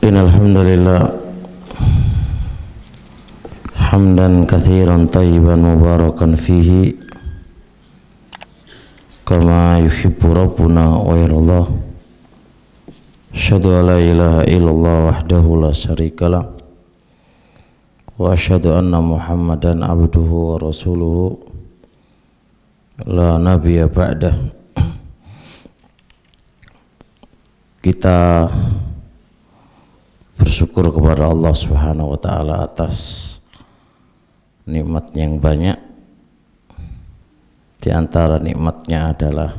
Innal hamdalillah hamdan katsiran thayyiban mubarakan fihi kama yuhibbu rabbuna wa yardah. Asyhadu an la ilaha illallah wahdahu la syarikalah wa asyhadu anna Muhammadan abduhu wa rasuluhu la nabiyya ba'dah. Kita bersyukur kepada Allah Subhanahu wa taala atas nikmat yang banyak. Di antara nikmatnya adalah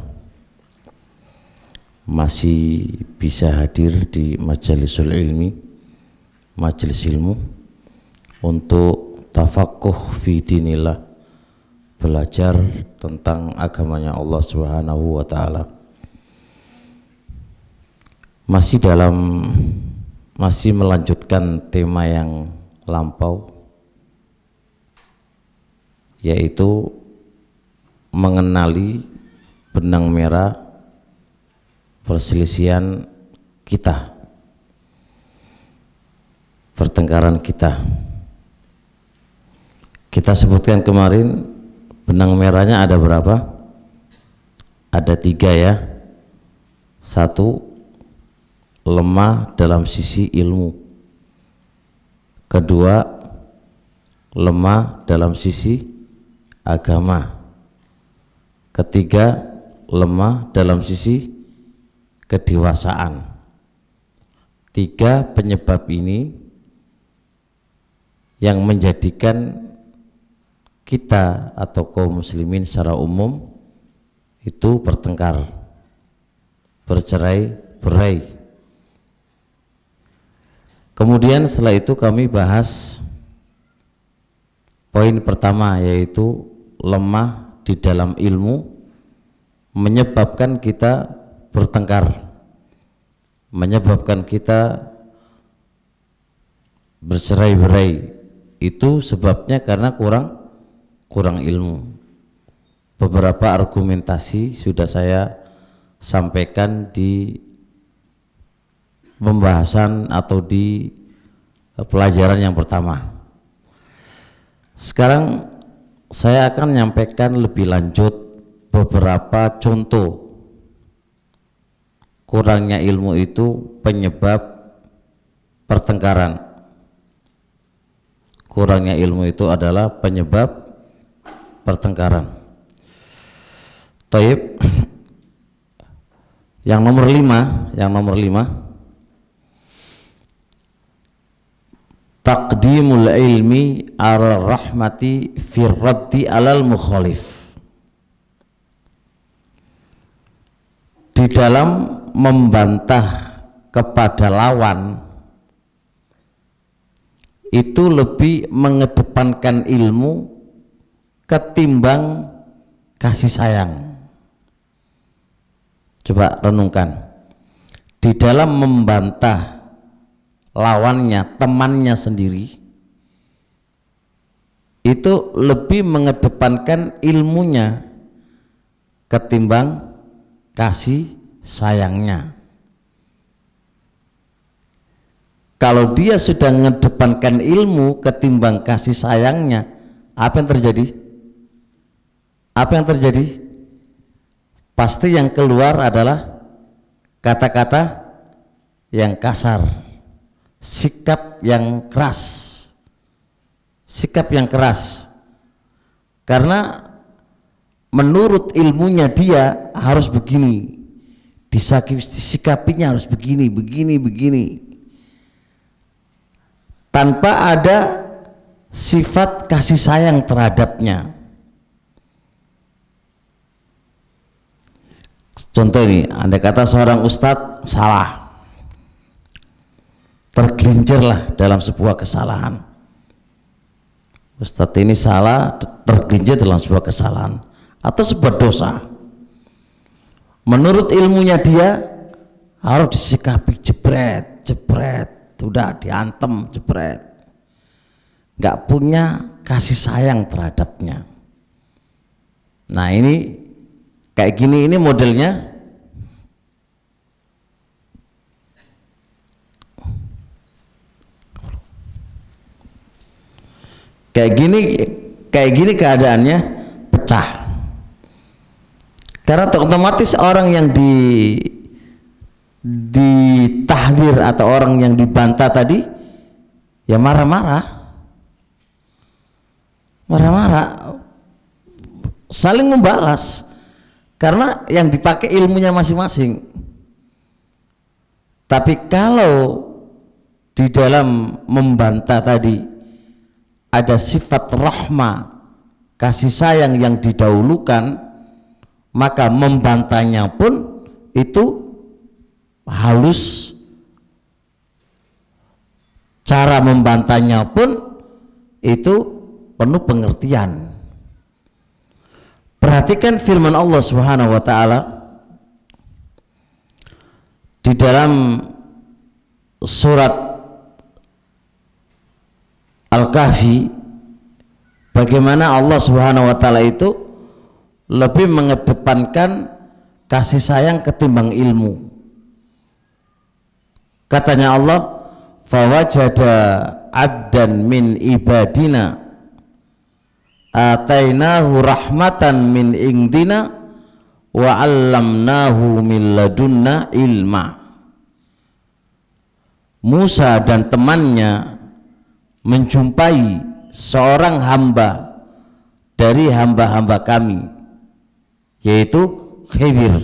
masih bisa hadir di majalisul ilmi, majelis ilmu, untuk tafaqquh fi dinillah, belajar tentang agamanya Allah Subhanahu wa taala. Masih melanjutkan tema yang lampau, yaitu mengenali benang merah perselisihan kita, pertengkaran kita. Kita sebutkan kemarin benang merahnya ada berapa? Ada 3 ya. 1, lemah dalam sisi ilmu. 2, lemah dalam sisi agama. 3, lemah dalam sisi kedewasaan. 3 penyebab ini yang menjadikan kita atau kaum muslimin secara umum itu bertengkar, bercerai-berai. Kemudian setelah itu kami bahas poin pertama, yaitu lemah di dalam ilmu menyebabkan kita bertengkar, menyebabkan kita bercerai-berai. Itu sebabnya karena kurang ilmu. Beberapa argumentasi sudah saya sampaikan di pembahasan atau di pelajaran yang pertama. Sekarang saya akan menyampaikan lebih lanjut beberapa contoh kurangnya ilmu itu penyebab pertengkaran. Kurangnya ilmu itu adalah penyebab pertengkaran. Taib. Yang nomor 5, taqdimul ilmi ala rahmati firraddi alal mukhalif. Di dalam membantah kepada lawan itu lebih mengedepankan ilmu ketimbang kasih sayang. Coba renungkan. Di dalam membantah lawannya, temannya sendiri, itu lebih mengedepankan ilmunya ketimbang kasih sayangnya. Kalau dia sudah mengedepankan ilmu ketimbang kasih sayangnya, apa yang terjadi? Pasti yang keluar adalah kata-kata yang kasar, sikap yang keras, karena menurut ilmunya dia harus begini, disikapinya harus begini, tanpa ada sifat kasih sayang terhadapnya. Contoh ini, andai kata seorang ustadz salah, tergelincirlah dalam sebuah kesalahan. Ustadz ini salah, tergelincir dalam sebuah kesalahan atau sebuah dosa. Menurut ilmunya dia harus disikapi jebret, udah diantem jebret. Gak punya kasih sayang terhadapnya. Nah ini kayak gini, ini modelnya kayak gini keadaannya pecah. Karena otomatis orang yang ditahdir atau orang yang dibantah tadi ya marah-marah, saling membalas karena yang dipakai ilmunya masing-masing. Tapi kalau di dalam membantah tadi ada sifat rahmah, kasih sayang yang didahulukan, maka membantahnya pun itu halus, cara membantahnya pun itu penuh pengertian. Perhatikan firman Allah Subhanahu wa taala di dalam surat Al-Kahfi, bagaimana Allah Subhanahu wa taala itu lebih mengedepankan kasih sayang ketimbang ilmu. Katanya Allah, fawajada abdan min ibadina atainahu rahmatan min indina wa 'allamnahu min ladunna ilma. Musa dan temannya menjumpai seorang hamba dari hamba-hamba kami, yaitu Khidir.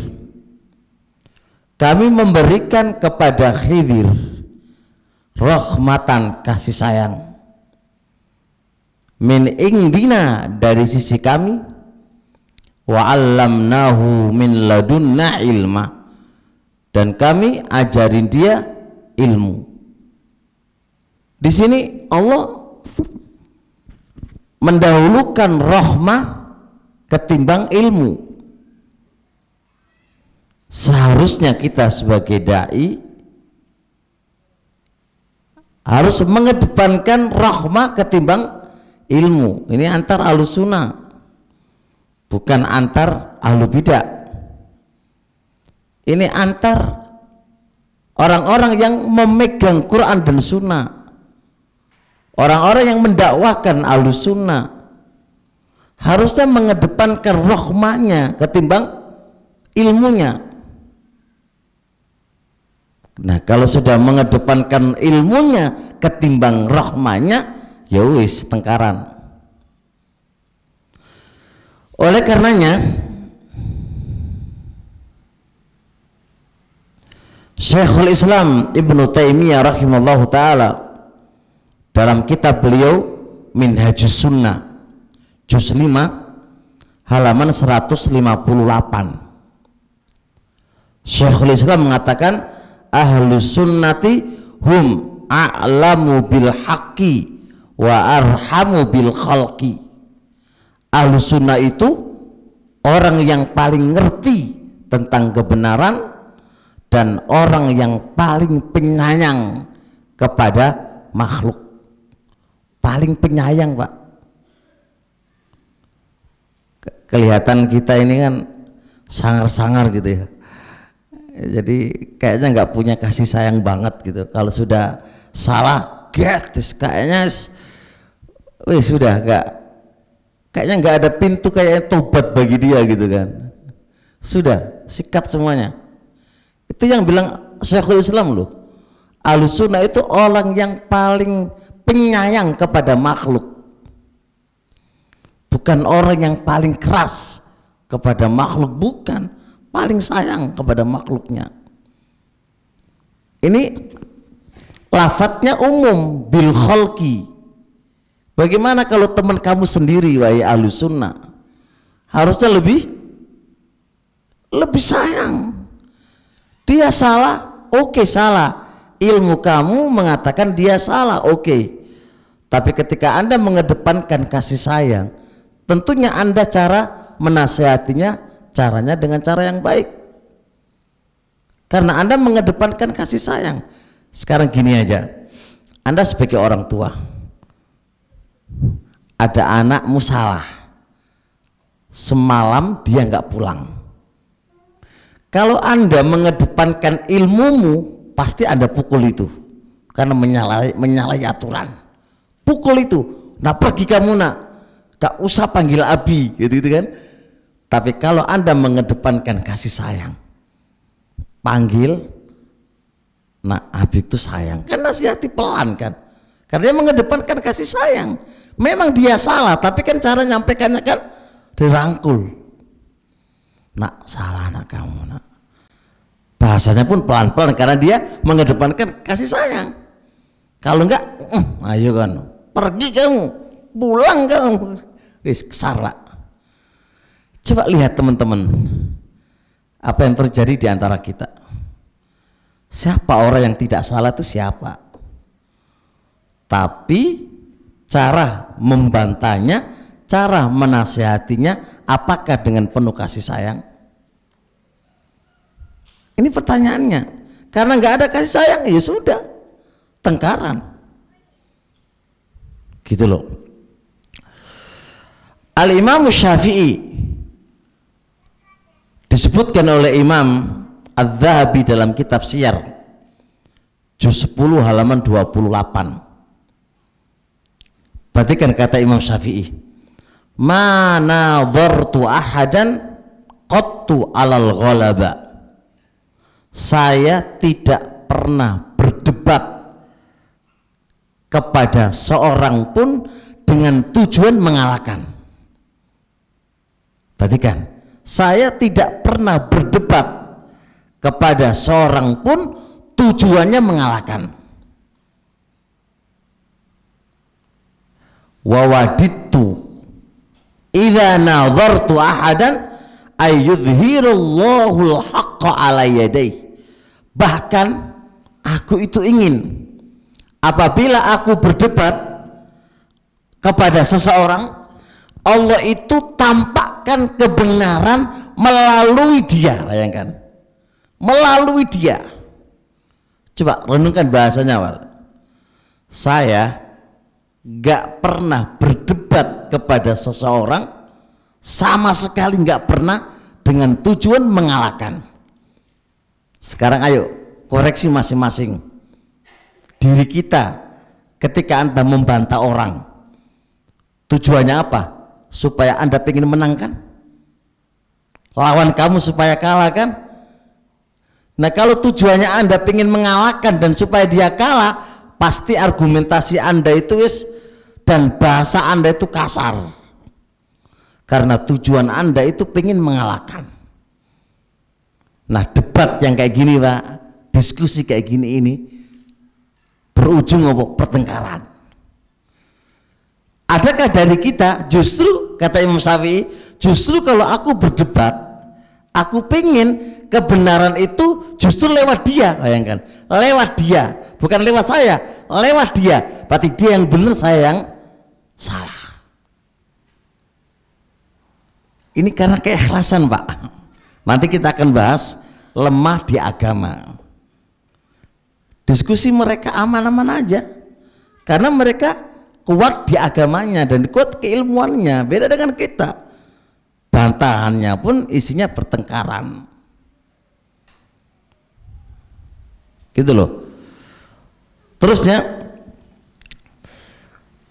Kami memberikan kepada Khidir rahmatan, kasih sayang, min indina, dari sisi kami, wa 'allamnahu min ladunna ilma, dan kami ajarin dia ilmu. Di sini Allah mendahulukan rahmah ketimbang ilmu. Seharusnya kita sebagai dai harus mengedepankan rahmah ketimbang ilmu. Ini antar ahlus sunnah, bukan antar ahlu bidah. Ini antar orang-orang yang memegang Quran dan sunnah, orang-orang yang mendakwakan ahlus sunnah harusnya mengedepankan rahmahnya ketimbang ilmunya. Nah, kalau sudah mengedepankan ilmunya ketimbang rahmahnya, ya wis tengkaran. Oleh karenanya Syekhul Islam Ibnu Taimiyah rahimallahu taala dalam kitab beliau Minhajus Sunnah juz 5 halaman 158, Syekhul Islam mengatakan ahlus sunnati hum a'lamu bil haqqi wa arhamu bil khalqi. Ahlus sunnah itu orang yang paling ngerti tentang kebenaran dan orang yang paling penyayang kepada makhluk. Paling penyayang, Pak. Kelihatan kita ini kan sangar-sangar gitu ya, jadi kayaknya nggak punya kasih sayang banget gitu. Kalau sudah salah gratis kayaknya sudah kayaknya nggak ada pintu kayaknya tobat bagi dia gitu kan. Sudah sikat semuanya. Itu yang bilang Syekhul Islam loh. Ahlus sunnah itu orang yang paling penyayang kepada makhluk, bukan orang yang paling keras kepada makhluk, bukan, paling sayang kepada makhluknya. Ini lafadznya umum, bil khalqi. Bagaimana kalau teman kamu sendiri, wahai ahlus sunnah, harusnya lebih sayang. Dia salah, oke, salah. Ilmu kamu mengatakan dia salah, oke. Tapi ketika Anda mengedepankan kasih sayang, tentunya Anda cara menasihatinya, caranya dengan cara yang baik, karena Anda mengedepankan kasih sayang. Sekarang gini aja, Anda sebagai orang tua, ada anakmu salah, semalam dia nggak pulang. Kalau Anda mengedepankan ilmumu, pasti Anda pukul itu, karena menyalahi aturan. Pukul itu, Nah pergi kamu nak, gak usah panggil abi, gitu kan. Tapi kalau Anda mengedepankan kasih sayang, panggil nak abi itu sayang, kan nasihati pelan kan, karena dia mengedepankan kasih sayang. Memang dia salah, tapi kan cara nyampaikannya kan dirangkul. Nak salah nak kamu nak, bahasanya pun pelan-pelan karena dia mengedepankan kasih sayang. Kalau enggak, ayo kan, pergi kamu, pulang kamu, wis kesar pak. Coba lihat teman-teman, apa yang terjadi di antara kita. Siapa orang yang tidak salah itu siapa? Tapi cara membantahnya, cara menasihatinya, apakah dengan penuh kasih sayang? Ini pertanyaannya. Karena nggak ada kasih sayang, ya sudah, tengkaran. Gitu loh. Al-Imam Syafi'i disebutkan oleh Imam Az-Zahabi dalam kitab Siyar juz 10 halaman 28. Perhatikan kata Imam Syafi'i, ma nadhartu ahadan qattu alal ghalaba. Saya tidak pernah berdebat kepada seorang pun dengan tujuan mengalahkan. Perhatikan, saya tidak pernah berdebat kepada seorang pun tujuannya mengalahkan. Wa wadittu idza nadhartu ahadan ayyudhhirallahu al-haqqa ala yadayhi. Bahkan aku itu ingin apabila aku berdebat kepada seseorang, Allah itu tampakkan kebenaran melalui dia. Bayangkan, melalui dia. Coba renungkan bahasanya awal. Saya gak pernah berdebat kepada seseorang, sama sekali gak pernah dengan tujuan mengalahkan. Sekarang ayo koreksi masing-masing diri kita. Ketika Anda membantah orang, tujuannya apa? Supaya Anda ingin menangkan lawan kamu supaya kalah kan? Nah kalau tujuannya Anda ingin mengalahkan dan supaya dia kalah, pasti argumentasi Anda itu dan bahasa Anda itu kasar, karena tujuan Anda itu ingin mengalahkan. Nah debat yang kayak gini pak, diskusi kayak gini ini berujung apa? Pertengkaran. Adakah dari kita justru, kata Imam Syafi'i, justru kalau aku berdebat, aku pengen kebenaran itu justru lewat dia. Bayangkan, lewat dia, bukan lewat saya, lewat dia. Berarti dia yang benar, saya yang salah. Ini karena keikhlasan pak. Nanti kita akan bahas lemah di agama. Diskusi mereka aman-aman aja, karena mereka kuat di agamanya dan kuat keilmuannya. Beda dengan kita, bantahannya pun isinya pertengkaran. Gitu loh. Terusnya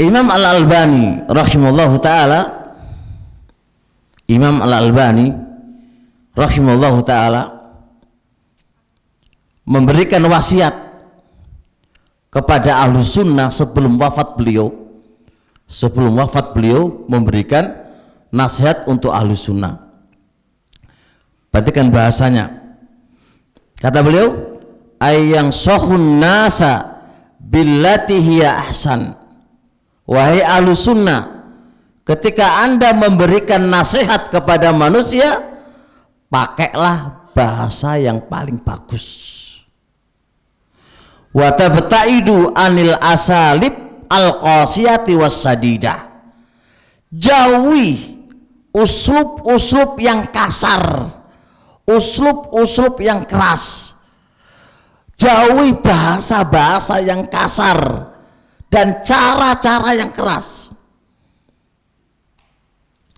Imam Al-Albani rahimahullahu ta'ala, Imam Al-Albani rahimahullahu ta'ala memberikan wasiat kepada ahlu sunnah sebelum wafat beliau. Sebelum wafat beliau memberikan nasihat untuk ahlu sunnah. Perhatikan bahasanya. Kata beliau, ayyang sohun nasa billati hiya ahsan. Wahai ahlu sunnah, ketika Anda memberikan nasihat kepada manusia, pakailah bahasa yang paling bagus. Wa tabta'idu anil asalib al-qasiyati was-sadidah. Jauhi uslub-uslub yang kasar, uslub-uslub yang keras. Jauhi bahasa-bahasa yang kasar dan cara-cara yang keras.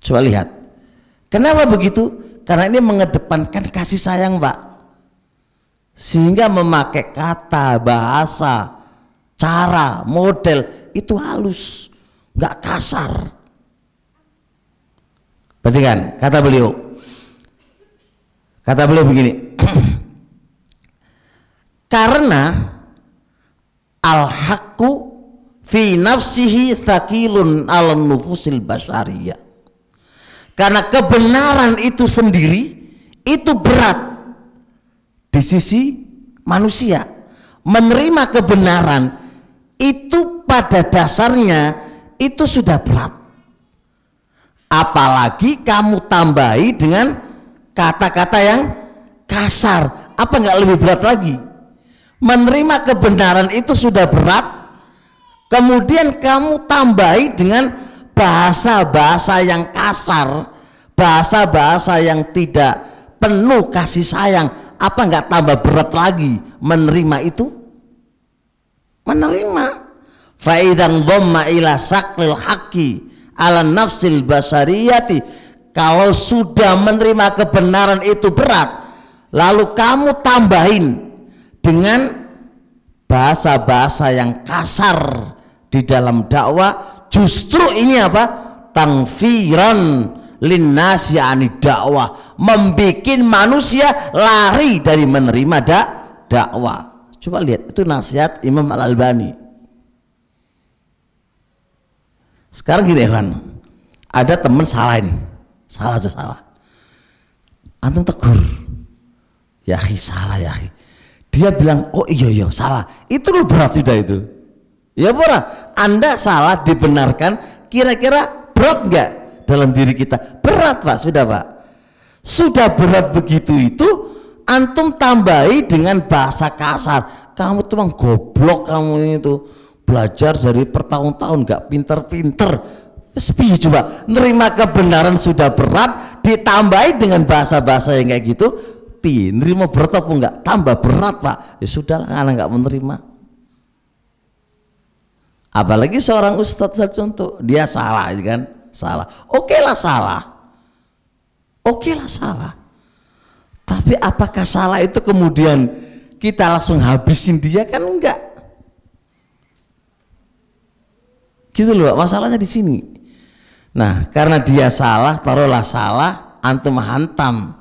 Coba lihat, kenapa begitu? Karena ini mengedepankan kasih sayang pak, sehingga memakai kata, bahasa, cara, model itu halus, nggak kasar. Perhatikan kata beliau begini, karena al-haqqu fi nafsihi thaqilun 'ala nufusil basyariyah. Karena kebenaran itu sendiri itu berat di sisi manusia. Menerima kebenaran itu pada dasarnya itu sudah berat. Apalagi kamu tambahi dengan kata-kata yang kasar, apa nggak lebih berat lagi? Menerima kebenaran itu sudah berat, kemudian kamu tambahi dengan bahasa-bahasa yang kasar, bahasa-bahasa yang tidak penuh kasih sayang, apa nggak tambah berat lagi menerima itu? Menerima. Faidan dhamma ila saqlil haqqi ala nafsil basariyati, kalau sudah menerima kebenaran itu berat, lalu kamu tambahin dengan bahasa-bahasa yang kasar di dalam dakwah, justru ini apa? Tangfiran linnasi ani dakwah, membikin manusia lari dari menerima dakwah. Coba lihat, itu nasihat Imam Al-Albani. Sekarang gini kan, ada teman salah ini, salah aja salah, antum tegur, yahi salah yahi, dia bilang oh iya salah, itu loh berat sudah itu. Ya pura, Anda salah dibenarkan, kira-kira berat nggak dalam diri kita? Berat Pak, sudah Pak, sudah berat begitu itu, antum tambahi dengan bahasa kasar, kamu tuh bang goblok, kamu itu belajar dari bertahun-tahun nggak pinter-pinter. Sepi coba, nerima kebenaran sudah berat, ditambahi dengan bahasa-bahasa yang kayak gitu, nerima berat apa enggak? Tambah berat Pak. Ya sudahlah, anak nggak menerima. Apalagi seorang ustadz, contoh dia salah kan, salah, oke lah salah, tapi apakah salah itu kemudian kita langsung habisin dia? Kan enggak gitu loh, masalahnya di sini. Nah, karena dia salah, taruhlah salah, antum hantam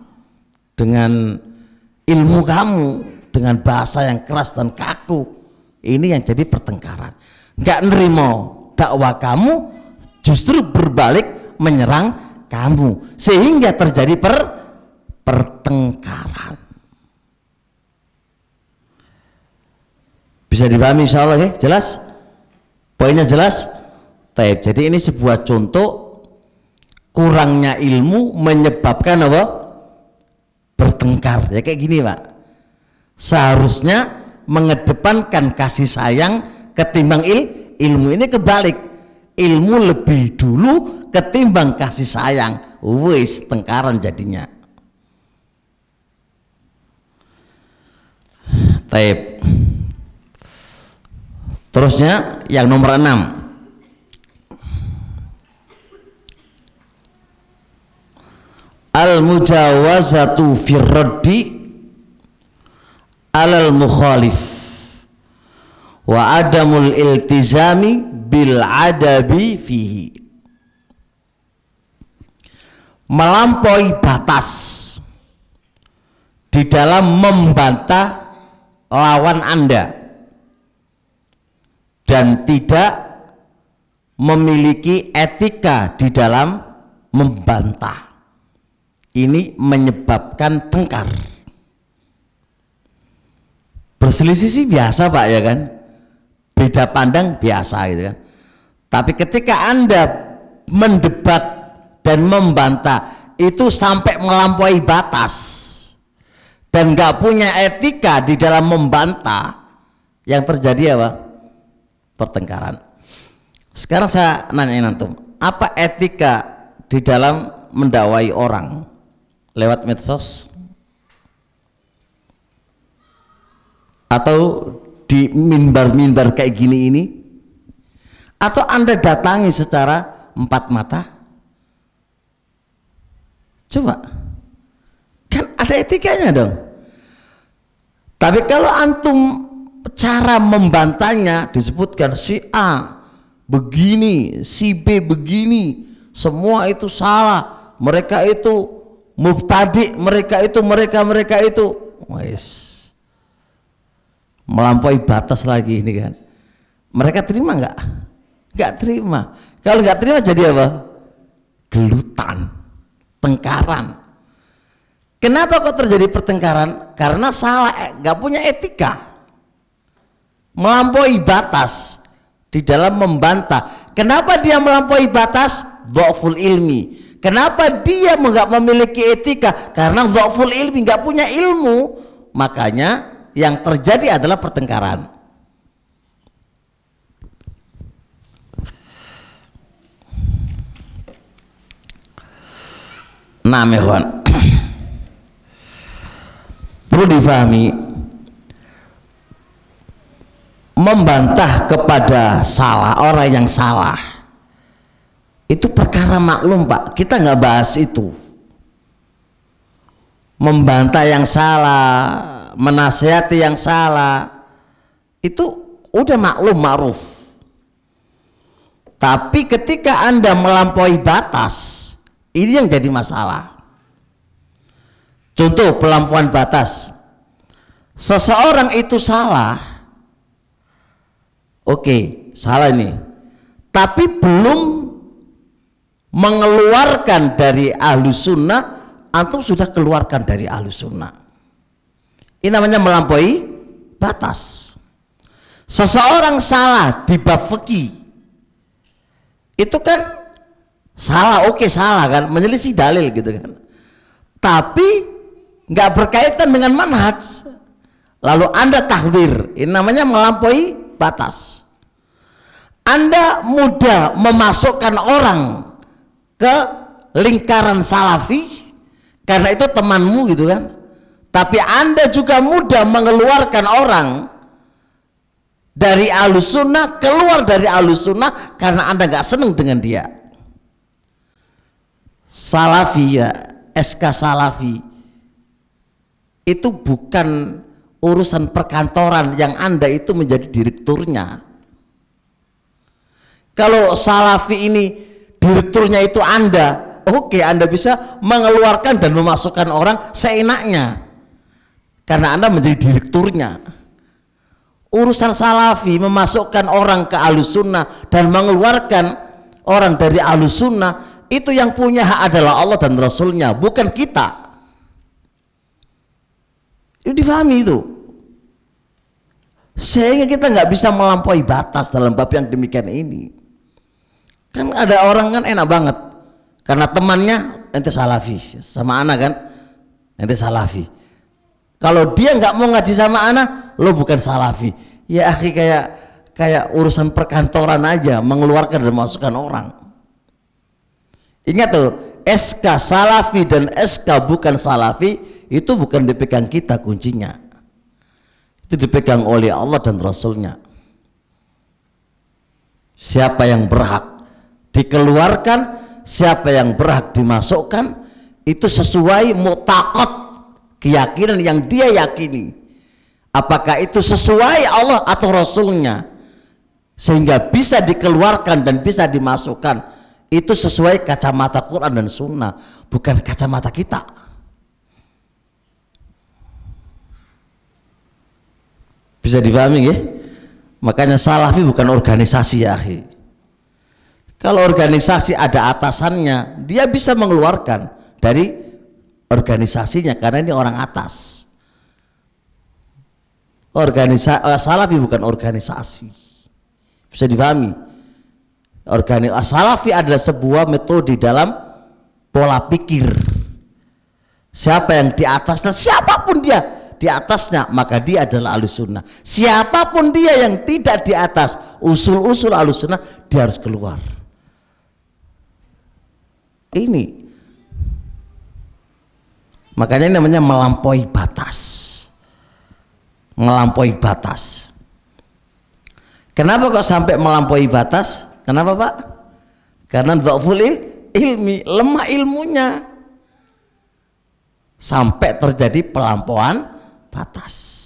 dengan ilmu kamu, dengan bahasa yang keras dan kaku, ini yang jadi pertengkaran. Nggak nerimo dakwah kamu, justru berbalik menyerang kamu, sehingga terjadi pertengkaran. Bisa dipahami insya Allah ya? Jelas? Poinnya jelas? Taib. Jadi ini sebuah contoh kurangnya ilmu menyebabkan apa? Bertengkar. Ya kayak gini Pak, seharusnya mengedepankan kasih sayang ketimbang ilmu. Ini kebalik, ilmu lebih dulu ketimbang kasih sayang. Wis tengkaran jadinya. Taib. Terusnya yang nomor 6, al-mujawazatu firraddi alal mukhalif wa adamul iltizami bil adabi fihi. Melampaui batas di dalam membantah lawan Anda dan tidak memiliki etika di dalam membantah, ini menyebabkan tengkar. Berselisih sih biasa Pak ya kan, beda pandang biasa gitu kan. Tapi ketika Anda mendebat dan membantah itu sampai melampaui batas dan nggak punya etika di dalam membantah, yang terjadi apa? Pertengkaran. Sekarang saya nanyain antum, apa etika di dalam mendakwai orang lewat medsos atau di mimbar-mimbar kayak gini ini, atau Anda datangi secara empat mata? Coba, kan ada etikanya dong. Tapi kalau antum cara membantahnya disebutkan si A begini, si B begini, semua itu salah, mereka itu mubtadi, mereka itu wes melampaui batas lagi ini kan. Mereka terima nggak? Nggak terima. Kalau nggak terima jadi apa? Gelutan, tengkaran. Kenapa kok terjadi pertengkaran? Karena salah, nggak punya etika, melampaui batas di dalam membantah. Kenapa dia melampaui batas? Dha'ful ilmi. Kenapa dia nggak memiliki etika? Karena dha'ful ilmi, nggak punya ilmu. Makanya yang terjadi adalah pertengkaran. Nah, ikhwan, perlu difahami, membantah kepada salah, orang yang salah itu perkara maklum, Pak. Kita nggak bahas itu. Membantah yang salah, menasihati yang salah, itu udah maklum, ma'ruf. Tapi ketika Anda melampaui batas, ini yang jadi masalah. Contoh pelampauan batas, seseorang itu salah, oke, salah ini, tapi belum mengeluarkan dari ahlus sunnah, antum sudah keluarkan dari ahlus sunnah. Ini namanya melampaui batas. Seseorang salah di bab fikih, itu kan salah, oke, salah kan, menyelisih dalil gitu kan, tapi nggak berkaitan dengan manhaj, lalu Anda tahdzir, ini namanya melampaui batas. Anda mudah memasukkan orang ke lingkaran salafi karena itu temanmu gitu kan, tapi Anda juga mudah mengeluarkan orang dari ahlus sunnah, keluar dari ahlus sunnah karena Anda nggak senang dengan dia. Salafi ya, SK Salafi itu bukan urusan perkantoran yang Anda itu menjadi direkturnya. Kalau Salafi ini direkturnya itu Anda, oke, Anda bisa mengeluarkan dan memasukkan orang seenaknya karena Anda menjadi direkturnya. Urusan Salafi memasukkan orang ke ahlus sunnah dan mengeluarkan orang dari ahlus sunnah, itu yang punya hak adalah Allah dan Rasulnya, bukan kita. Itu difahami itu. Sehingga kita nggak bisa melampaui batas dalam bab yang demikian ini. Kan ada orang kan enak banget, karena temannya ente salafi, sama anak kan ente salafi. Kalau dia nggak mau ngaji sama anak, lo bukan salafi. Ya akhi, kayak urusan perkantoran aja, mengeluarkan dan memasukkan orang. Ingat tuh, SK Salafi dan SK bukan Salafi itu bukan dipegang kita kuncinya, itu dipegang oleh Allah dan Rasulnya. Siapa yang berhak dikeluarkan, siapa yang berhak dimasukkan, itu sesuai mu'taqad, keyakinan yang dia yakini, apakah itu sesuai Allah atau Rasulnya, sehingga bisa dikeluarkan dan bisa dimasukkan. Itu sesuai kacamata Quran dan Sunnah, bukan kacamata kita. Bisa difahami ya? Makanya Salafi bukan organisasi ya akhi. Kalau organisasi ada atasannya, dia bisa mengeluarkan dari organisasinya karena ini orang atas. Salafi bukan organisasi. Bisa difahami? Salafi adalah sebuah metode dalam pola pikir. Siapa yang di atasnya, siapapun dia di atasnya, maka dia adalah ahlus sunnah. Siapapun dia yang tidak di atas usul-usul ahlus sunnah, dia harus keluar. Ini makanya ini namanya melampaui batas. Melampaui batas. Kenapa kok sampai melampaui batas? Kenapa Pak? Karena dha'ful ilmi, lemah ilmunya, sampai terjadi pelampauan batas.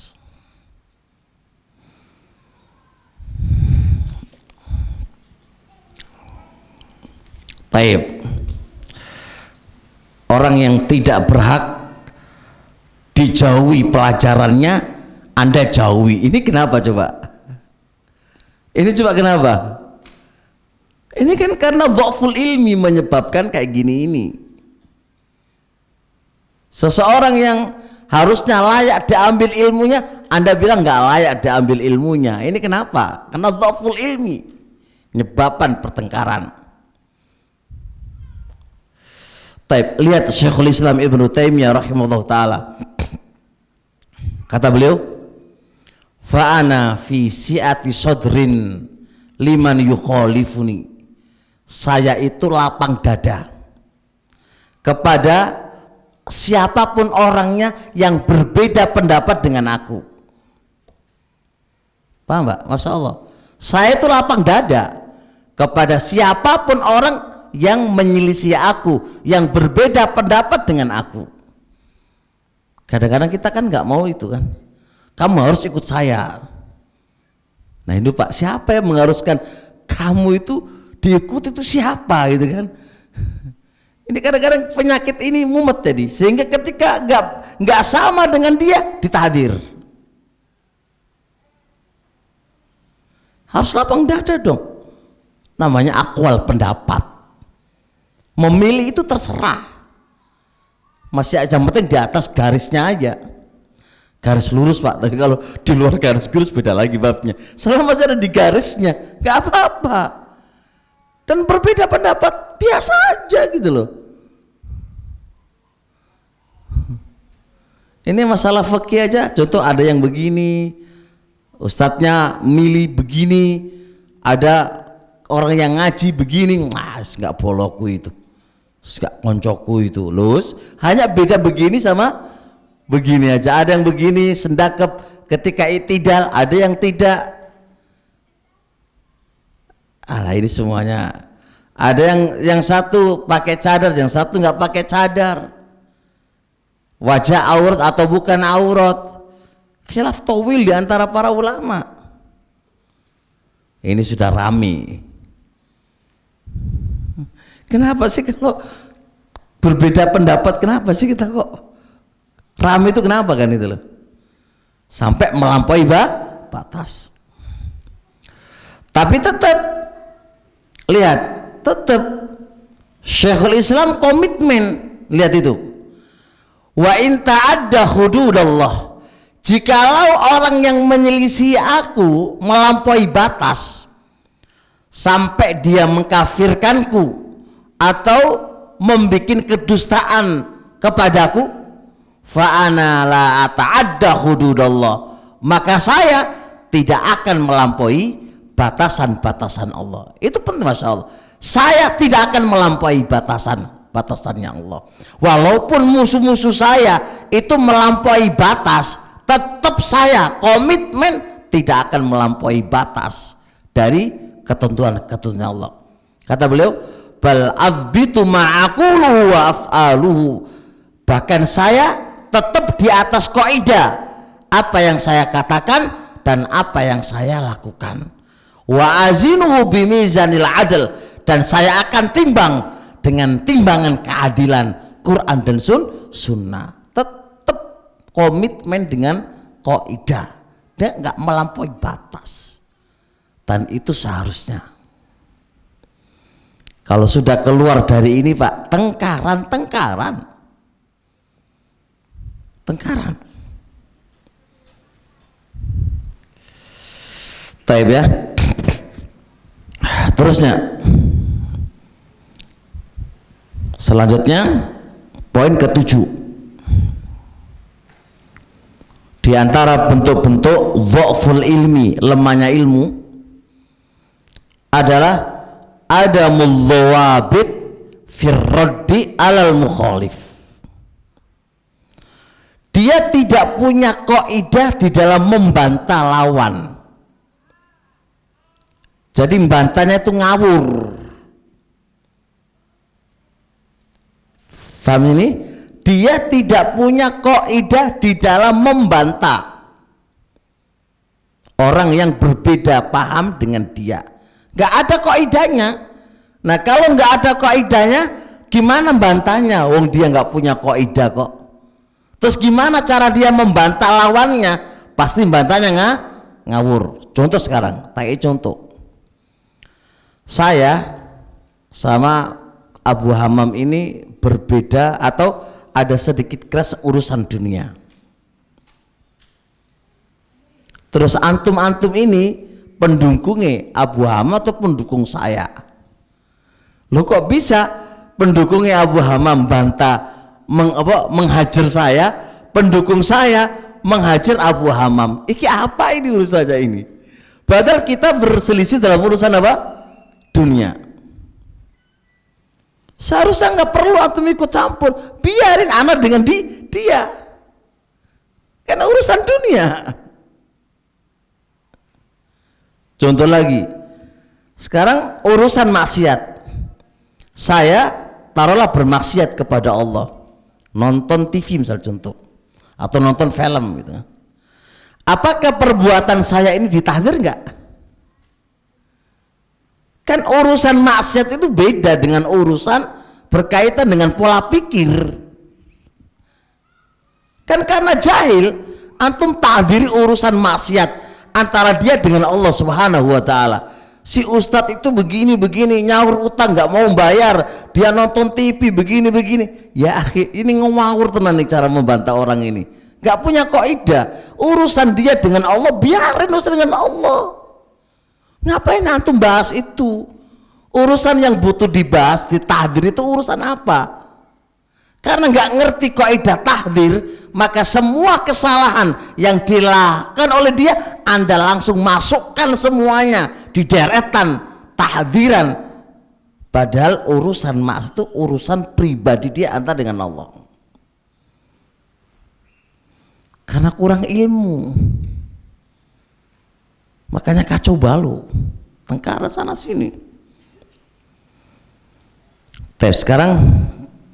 Taib. Orang yang tidak berhak dijauhi pelajarannya Anda jauhi. Ini kenapa coba? Ini coba kenapa? Ini kan karena dhaful ilmi menyebabkan kayak gini ini. Seseorang yang harusnya layak diambil ilmunya, Anda bilang nggak layak diambil ilmunya. Ini kenapa? Karena dhaful ilmi menyebabkan pertengkaran. Taib, lihat Syekhul Islam Ibnu Taimiyah rahimahullah ta'ala. Kata beliau, fa'ana fi si'ati sodrin liman yukhalifuni. Saya itu lapang dada kepada siapapun orangnya yang berbeda pendapat dengan aku. Paham Mbak? Masya Allah. Saya itu lapang dada kepada siapapun orang yang menyelisih aku, yang berbeda pendapat dengan aku. Kadang-kadang kita kan nggak mau itu kan. Kamu harus ikut saya. Nah itu Pak, siapa yang mengharuskan kamu itu diikuti, itu siapa gitu kan? Ini kadang-kadang penyakit ini mumet jadi, sehingga ketika nggak sama dengan dia ditahdir. Harus lapang dada dong. Namanya akwal pendapat. Memilih itu terserah. Masih aja penting di atas garisnya aja. Garis lurus Pak. Tapi kalau di luar garis lurus beda lagi babnya. Selama masih ada di garisnya, nggak apa-apa. Dan berbeda pendapat biasa aja gitu loh. Ini masalah fikih aja. Contoh ada yang begini, ustadznya milih begini, ada orang yang ngaji begini, nggak bolokku itu, nggak koncoku itu, lus hanya beda begini sama begini aja. Ada yang begini sendakep ketika itidal, ada yang tidak. Alah ini semuanya. Ada yang satu pakai cadar, yang satu nggak pakai cadar. Wajah aurat atau bukan aurat. Khilaf tawil di antara para ulama. Ini sudah rame. Kenapa sih kalau berbeda pendapat, kenapa sih kita kok rame itu, kenapa kan itu loh? Sampai melampaui batas. Tapi tetap lihat, tetap Syekhul Islam komitmen, lihat itu. Wa in ta'adda hududallah, jikalau orang yang menyelisih aku melampaui batas sampai dia mengkafirkanku atau membikin kedustaan kepadaku, fa ana la ata'adda hududallah, maka saya tidak akan melampaui batasan-batasan Allah. Itu penting, Masya Allah. Saya tidak akan melampaui batasannya Allah. Walaupun musuh-musuh saya itu melampaui batas, tetap saya komitmen tidak akan melampaui batas dari ketentuan-ketentuan Allah. Kata beliau, bal azbitu ma'aquluhu wa af'aluhu, bahkan saya tetap di atas kaidah apa yang saya katakan dan apa yang saya lakukan. Wa azinuhu bimizanil adl, dan saya akan timbang dengan timbangan keadilan Quran dan sunnah. Tetap komitmen dengan kaidah, dia nggak melampaui batas. Dan itu seharusnya. Kalau sudah keluar dari ini Pak, tengkaran. Taib ya. Terusnya, selanjutnya poin ke-7, di antara bentuk-bentuk dhaful ilmi, lemahnya ilmu, adalah adamul dhawabit firraddi alal mukhalif. Dia tidak punya kaidah di dalam membantah lawan. Jadi membantahnya itu ngawur. Faham ini? Dia tidak punya kaidah di dalam membantah orang yang berbeda paham dengan dia. Gak ada kaidahnya. Nah kalau nggak ada kaidahnya, gimana bantahnya? Wong dia nggak punya kaidah kok. Terus gimana cara dia membantah lawannya? Pasti bantahnya ngawur. Contoh sekarang, contoh. Saya sama Abu Hammam ini berbeda atau ada sedikit keras urusan dunia. Terus antum-antum ini pendukungnya Abu Hammam atau pendukung saya? Loh kok bisa pendukungnya Abu Hammam bantah menghajar saya, pendukung saya menghajar Abu Hammam? Iki apa ini urusannya ini? Padahal kita berselisih dalam urusan apa? Dunia. Seharusnya nggak perlu antum ikut campur, biarin anak dengan dia, karena urusan dunia. Contoh lagi, sekarang urusan maksiat. Saya taruhlah bermaksiat kepada Allah, nonton TV misal contoh, atau nonton film gitu. Apakah perbuatan saya ini ditahdir nggak? Kan urusan maksiat itu beda dengan urusan berkaitan dengan pola pikir. Kan karena jahil, antum tahdiri urusan maksiat antara dia dengan Allah Subhanahu wa Ta'ala. Si ustadz itu begini nyaur utang nggak mau bayar, dia nonton TV begini. Ya akhi, ini ngawur tenan nih cara membantah orang ini. Nggak punya kaidah. Urusan dia dengan Allah, biarin urusan dengan Allah. Ngapain antum bahas itu? Urusan yang butuh dibahas di tahdir itu urusan apa? Karena nggak ngerti kaidah tahdir, maka semua kesalahan yang dilakukan oleh dia Anda langsung masukkan semuanya di deretan tahdiran, padahal urusan maksiat itu urusan pribadi dia antara dengan Allah. Karena kurang ilmu, makanya kacau balau, tengkara sana sini. Sekarang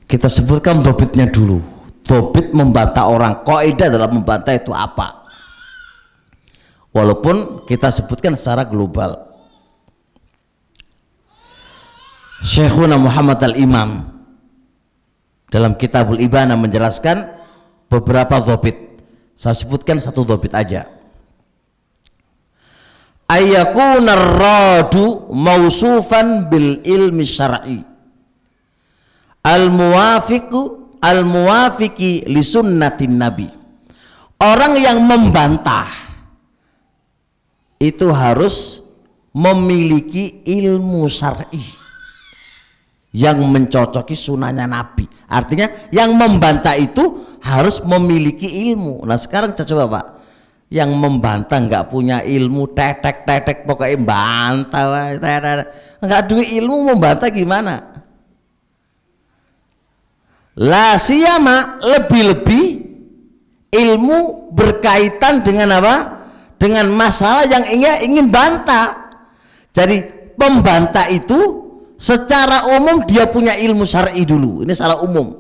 kita sebutkan dobitnya dulu. Dobit membantah orang, kaidah dalam membantah itu apa? Walaupun kita sebutkan secara global. Syekhuna Muhammad al-Imam dalam Kitabul Ibanah menjelaskan beberapa dobit. Saya sebutkan satu dobit aja. Ayyakunar radu mausufan bil ilmi syar'i al-muwafiqi li sunnatin nabi. Orang yang membantah itu harus memiliki ilmu syar'i yang mencocoki sunnahnya Nabi. Artinya yang membantah itu harus memiliki ilmu. Nah sekarang coba Pak, yang membantah nggak punya ilmu, tetek pokoknya bantah, nggak duwe ilmu, membantah gimana? La siyama, lebih-lebih ilmu berkaitan dengan apa? Dengan masalah yang ingin bantah. Jadi pembantah itu secara umum dia punya ilmu syar'i dulu. Ini salah umum.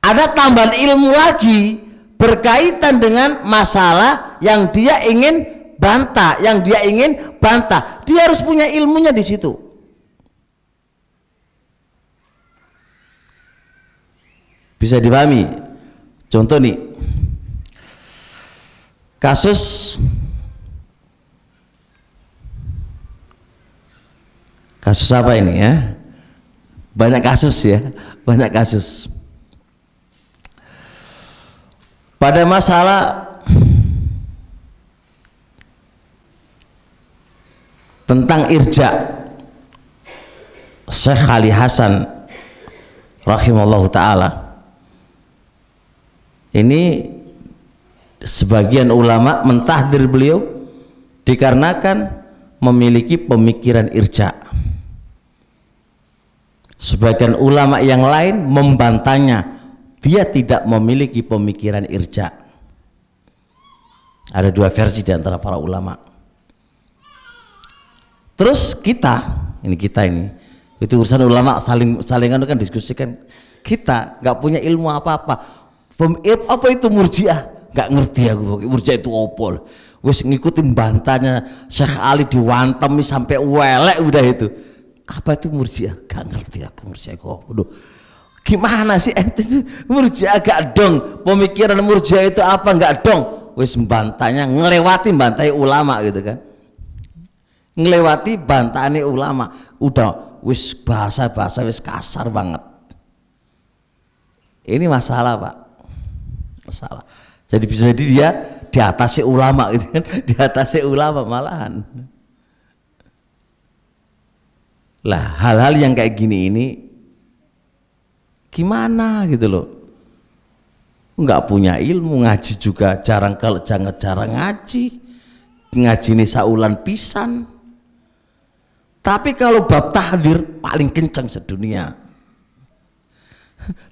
Ada tambahan ilmu lagi berkaitan dengan masalah yang dia ingin bantah, dia harus punya ilmunya di situ. Bisa dipahami? Contoh nih, kasus apa ini ya? Banyak kasus ya, banyak kasus. Pada masalah tentang irja, Syekh Ali Hasan rahimallahu ta'ala, ini sebagian ulama mentahdir beliau dikarenakan memiliki pemikiran irja. Sebagian ulama yang lain membantahnya, dia tidak memiliki pemikiran irja. Ada dua versi di antara para ulama. Terus kita ini itu urusan ulama, salingan kan diskusikan. Kita nggak punya ilmu apa-apa. Apa itu murjiah? Nggak ngerti aku. Murjiah itu opol. Wes ngikutin bantahnya Syekh Ali diwantemi sampai welek udah itu. Apa itu Murji'ah? Gak ngerti aku Murji'ah. Waduh, gimana sih ente itu Murji'ah gak dong? Pemikiran Murji'ah itu apa gak dong? Wis bantahnya ngelewati bantai ulama gitu kan. Ngelewati bantahane ulama. Udah wis bahasa-bahasa wis kasar banget. Ini masalah, Pak. Masalah. Jadi bisa jadi dia di atasnya ulama gitu kan. Di atasnya ulama malahan. Lah hal-hal yang kayak gini ini gimana gitu loh, nggak punya ilmu, ngaji juga jarang, kalau jarang ngaji ini saulan pisan, tapi kalau bab tahdir paling kencang sedunia.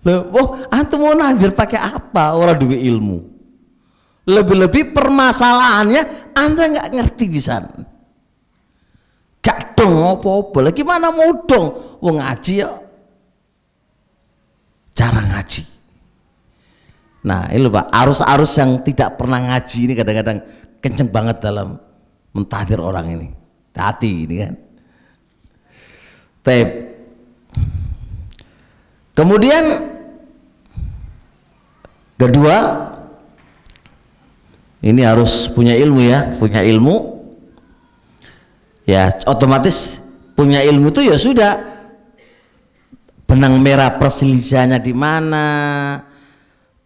Loh, oh antum mau tahdir pakai apa? Orang duwe ilmu, lebih-lebih permasalahannya anda nggak ngerti pisan. Gak dong apa-apa lagi, gimana mau dong wong ngaji ya jarang ngaji. Nah ini loh Pak, arus-arus yang tidak pernah ngaji ini kadang-kadang kenceng banget dalam mentahdir orang ini. Hati ini kan. Baik. Kemudian kedua, ini harus punya ilmu ya, punya ilmu. Ya otomatis punya ilmu itu ya sudah, benang merah perselisihannya di mana,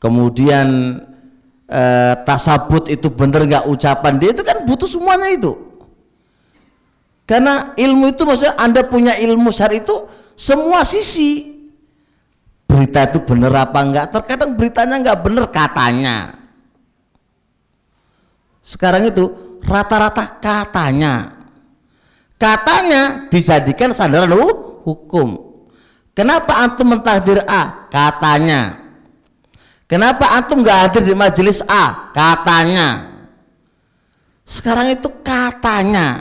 kemudian tasabut itu bener nggak ucapan dia, itu kan butuh semuanya itu. Karena ilmu itu maksudnya anda punya ilmu syar'i itu semua sisi, berita itu bener apa enggak, terkadang beritanya nggak bener katanya. Sekarang itu rata-rata katanya dijadikan sandaran hukum. Kenapa antum mentahdir A? Katanya. Kenapa antum nggak hadir di majelis A? Katanya. Sekarang itu katanya.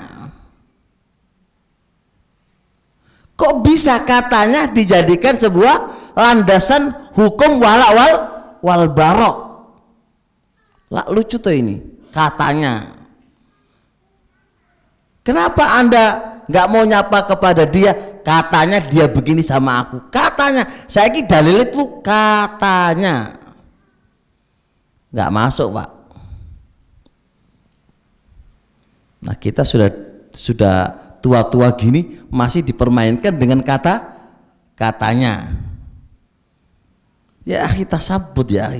Kok bisa katanya dijadikan sebuah landasan hukum wal barok? Lah lucu tuh ini katanya. Kenapa anda nggak mau nyapa kepada dia? Katanya dia begini sama aku. Katanya, saya ini dalil itu katanya. Nggak masuk Pak. Nah kita sudah tua-tua gini masih dipermainkan dengan katanya. Ya kita sabut ya.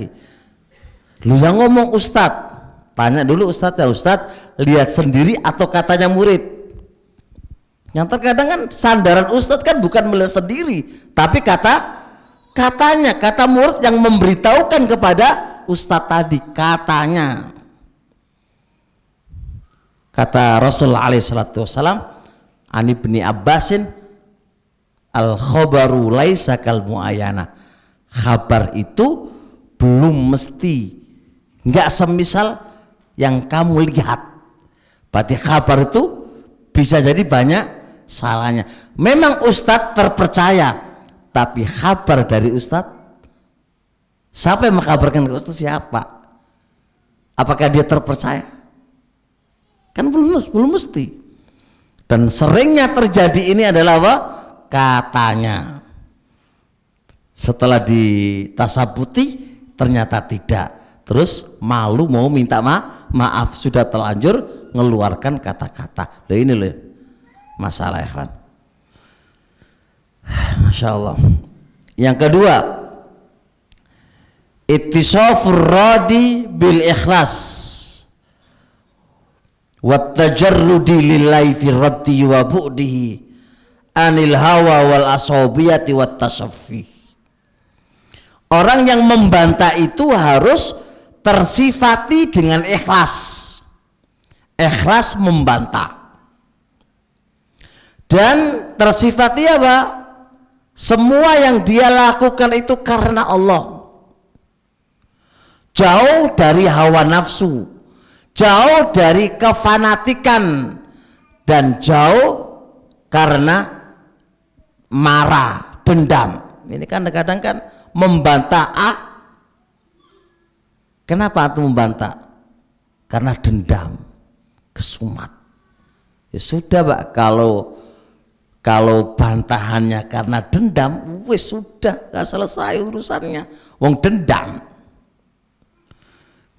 Lu yang ngomong Ustadz, tanya dulu Ustadz ya Ustadz, lihat sendiri atau katanya murid. Yang terkadang kan sandaran Ustadz kan bukan melihat sendiri, tapi katanya, kata murid yang memberitahukan kepada Ustadz tadi, katanya. Kata Rasulullah SAW, Ani bin Abbasin, al khobaru laisa kal muayana. Kabar itu belum mesti, nggak semisal yang kamu lihat. Berarti kabar itu bisa jadi banyak salahnya. Memang Ustadz terpercaya, tapi kabar dari Ustadz, siapa yang mengkabarkan ke Ustadz siapa? Apakah dia terpercaya? Kan belum mesti. Dan seringnya terjadi ini adalah apa? Katanya. Setelah ditasabuti ternyata tidak. Terus malu mau minta maaf, sudah terlanjur ngeluarkan kata-kata. Nah ini loh masalah ya kan. Masya Allah. Yang kedua, ittisafur radi bil ikhlas wat tajarrudi lillahi fi raddi wa bu'dihi anil hawa wal asabiyati wat tasaffi. Orang yang membantah itu harus tersifati dengan ikhlas. Ikhlas membantah. Dan tersifati apa? Semua yang dia lakukan itu karena Allah. Jauh dari hawa nafsu, jauh dari kefanatikan, dan jauh karena marah, dendam. Ini kan kadang-kadang kan membantah kenapa itu membantah? Karena dendam, kesumat. Ya sudah Pak, kalau Kalau bantahannya karena dendam, wis sudah gak selesai urusannya. Wong dendam.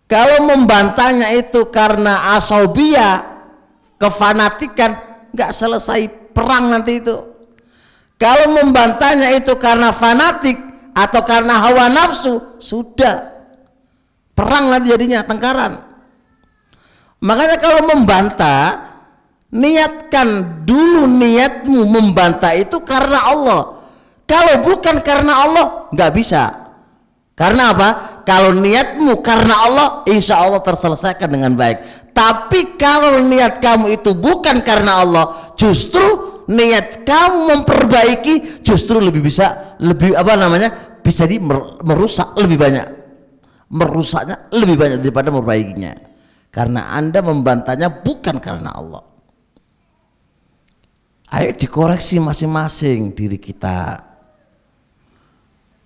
Kalau membantahnya itu karena asobia, kefanatikan, nggak selesai perang nanti itu. Kalau membantahnya itu karena fanatik atau karena hawa nafsu, sudah perang nanti jadinya, tengkaran. Makanya kalau membantah, niatkan dulu niatmu membantah itu karena Allah. Kalau bukan karena Allah, nggak bisa. Karena apa? Kalau niatmu karena Allah, insya Allah terselesaikan dengan baik. Tapi kalau niat kamu itu bukan karena Allah, justru niat kamu memperbaiki justru lebih bisa, lebih apa namanya, bisa merusak lebih banyak, merusaknya lebih banyak daripada memperbaikinya. Karena Anda membantahnya bukan karena Allah. Ayo dikoreksi masing-masing diri kita.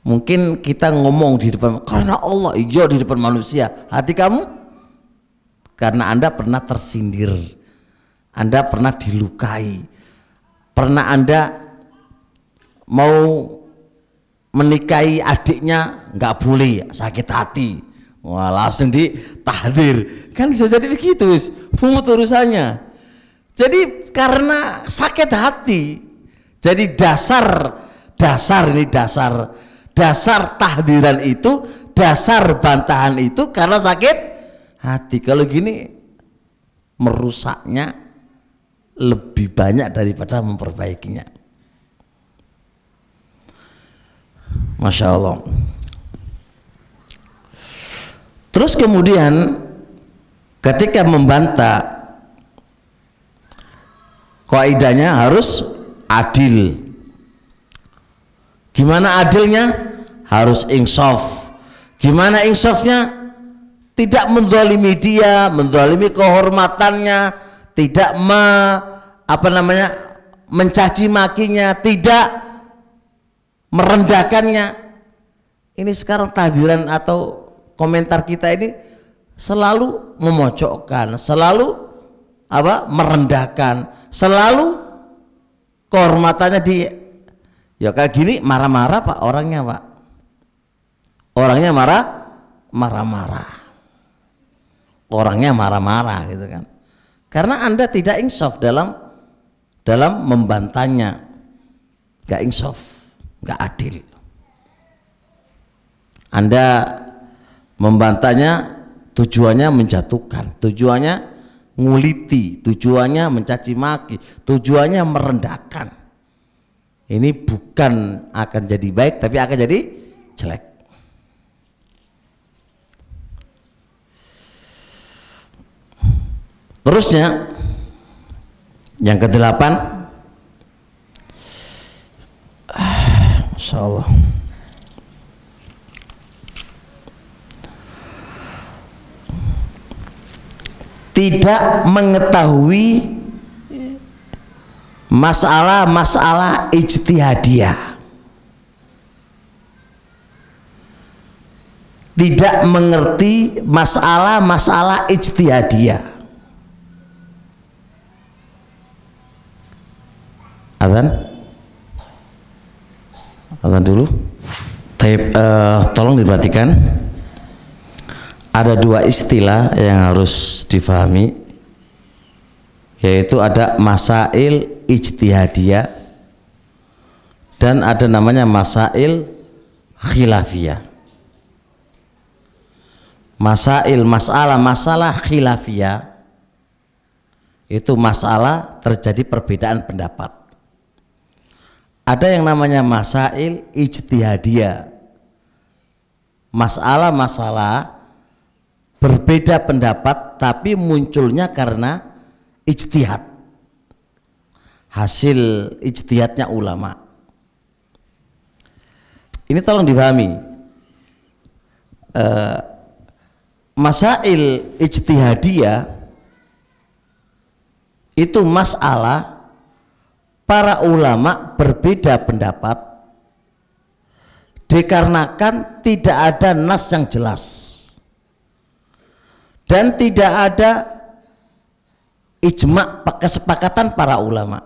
Mungkin kita ngomong di depan karena Allah, iya di depan manusia. Hati kamu karena Anda pernah tersindir, Anda pernah dilukai, pernah Anda mau menikahi adiknya nggak boleh, sakit hati, wah langsung ditahdir. Kan bisa jadi begitu, pungut urusannya. Jadi karena sakit hati, jadi dasar tahdiran itu, dasar bantahan itu karena sakit hati. Kalau gini merusaknya lebih banyak daripada memperbaikinya. Masya Allah. Terus kemudian ketika membantah, kaidahnya harus adil. Gimana adilnya? Harus insaf. Gimana insafnya? Tidak menzalimi dia, menzalimi kehormatannya, tidak mencaci makinya, tidak merendahkannya. Ini sekarang tahdiran atau komentar kita ini selalu memojokkan, selalu merendahkan, selalu kehormatannya di, ya kayak gini marah-marah Pak orangnya, Pak. Orangnya marah-marah. Orangnya marah-marah gitu kan. Karena Anda tidak insaf dalam membantahnya. Enggak insaf, enggak adil. Anda membantahnya tujuannya menjatuhkan, tujuannya nguliti, tujuannya mencaci maki, tujuannya merendahkan. Ini bukan akan jadi baik, tapi akan jadi jelek. Terusnya yang ke-8, Masya Allah, tidak mengetahui masalah-masalah ijtihadiyah, tidak mengerti masalah-masalah ijtihadiyah. Azan dulu. Tolong diperhatikan, ada dua istilah yang harus difahami, yaitu ada masail ijtihadiyah dan ada namanya masail khilafiyah. Masalah khilafiyah itu masalah terjadi perbedaan pendapat. Ada yang namanya masail ijtihadiyah, masalah berbeda pendapat tapi munculnya karena ijtihad, hasil ijtihadnya ulama. Ini tolong dipahami. Masail ijtihadiyah itu masalah para ulama berbeda pendapat dikarenakan tidak ada nas yang jelas dan tidak ada ijma, kesepakatan para ulama.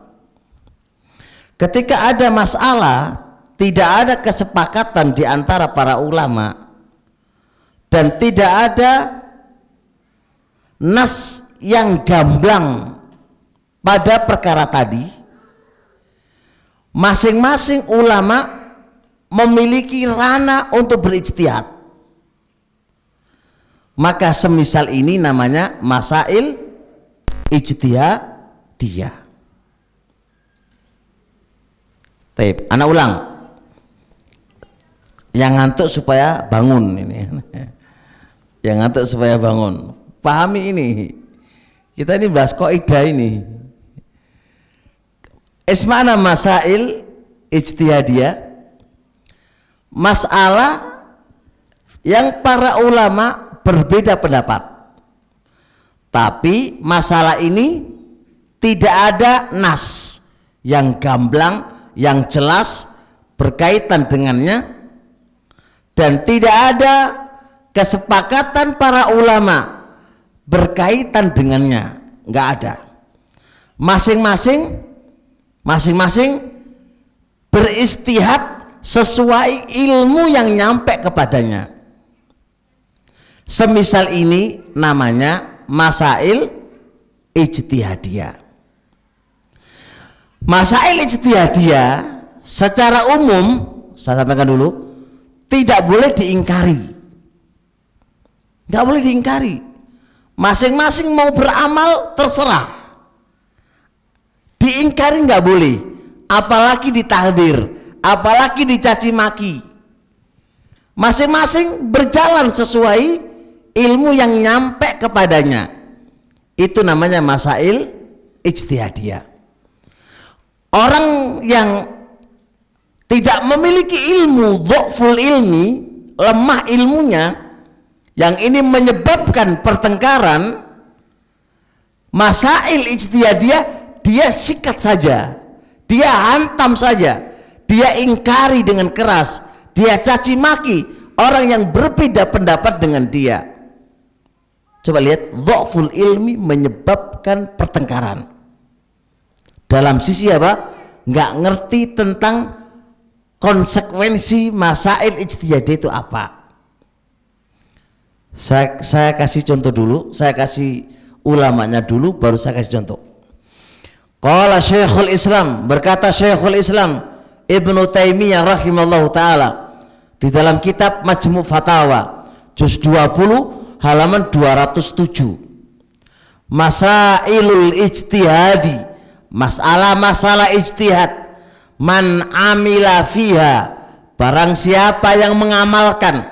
ketika ada masalah tidak ada kesepakatan di antara para ulama dan tidak ada nas yang gamblang pada perkara tadi, masing-masing ulama memiliki ranah untuk berijtihad. Maka semisal ini namanya masail ijtihadiyah. Taib, anak ulang. Yang ngantuk supaya bangun ini. Yang ngantuk supaya bangun. Pahami ini. Kita ini bahas kaidah ini. Ismana masail ijtihadiyah. Masalah yang para ulama berbeda pendapat. Tapi masalah ini tidak ada nas yang gamblang, yang jelas berkaitan dengannya, dan tidak ada kesepakatan para ulama berkaitan dengannya, nggak ada. Masing-masing beristihad sesuai ilmu yang nyampe kepadanya. Semisal ini namanya masail ijtihadiyah. Masail ijtihadiyah secara umum, saya sampaikan dulu, tidak boleh diingkari. Tidak boleh diingkari. Masing-masing mau beramal terserah. Diingkari nggak boleh, apalagi ditahdir, apalagi dicaci maki. Masing-masing berjalan sesuai ilmu yang nyampe kepadanya. Itu namanya masail ijtihadiyah. Orang yang tidak memiliki ilmu, dhaful ilmi, lemah ilmunya, yang ini menyebabkan pertengkaran, masail ijtihadiyah dia sikat saja, dia hantam saja, dia ingkari dengan keras, dia caci maki orang yang berbeda pendapat dengan dia. Coba lihat, dhaful ilmi menyebabkan pertengkaran. Dalam sisi apa? Nggak ngerti tentang konsekuensi masail ijtihadiyah itu apa. Saya kasih contoh dulu, saya kasih ulamanya dulu, baru saya kasih contoh. Qala Syekhul Islam, berkata Syekhul Islam Ibnu Taimiyah rahimallahu taala di dalam kitab Majmu' Fatawa juz 20 halaman 207. Masailul ijtihadi, masalah-masalah ijtihad, man amila fiha, barang siapa yang mengamalkan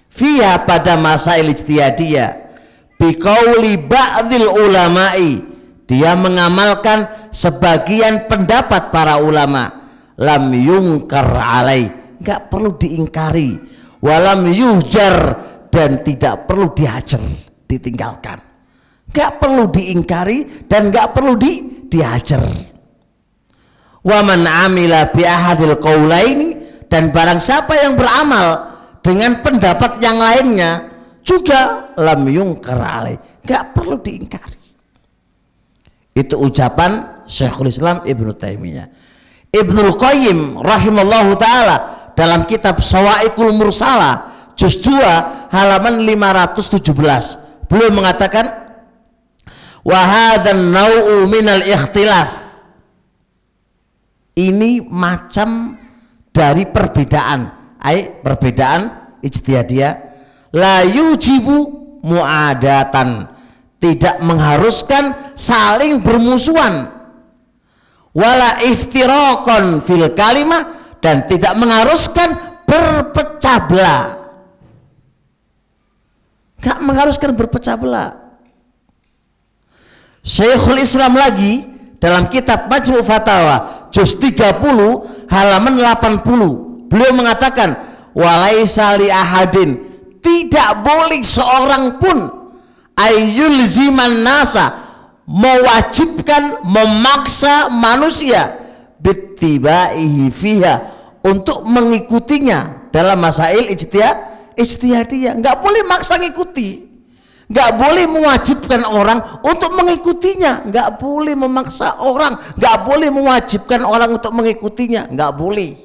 fiha pada masail ijtihadiyah, biqauli ba'dil ulama'i, dia mengamalkan sebagian pendapat para ulama, lam yungkar alai, enggak perlu diingkari, walam yujar, dan tidak perlu dihajar, ditinggalkan, enggak perlu diingkari dan enggak perlu dihajar. Wa man amila bi ahadil qaulaini, dan barang siapa yang beramal dengan pendapat yang lainnya juga lam yungkar alai, enggak perlu diingkari. Itu ucapan Syekhul Islam Ibnu Taimiyah. Ibnul Qayyim rahimallahu taala dalam kitab Shawa'iqul Mursalah juz 2 halaman 517, beliau mengatakan, wa hadzal nau'u minal ikhtilaf, ini macam dari perbedaan, perbedaan ijtihadiyah, la yujibu mu'adatan, tidak mengharuskan saling bermusuhan, wala iftiraqan fil kalimah, dan tidak mengharuskan berpecah belah, gak mengharuskan berpecah belah. Syekhul Islam lagi dalam kitab Majmu' Fatawa juz 30 halaman 80, beliau mengatakan, walaisa li ahadin, tidak boleh seorang pun ayyul ziman nasa, mewajibkan, memaksa manusia bittibaihi fiha, untuk mengikutinya dalam masail ijtihadiyah. Nggak boleh maksa ngikuti, nggak boleh mewajibkan orang untuk mengikutinya, nggak boleh memaksa orang, nggak boleh mewajibkan orang untuk mengikutinya, nggak boleh.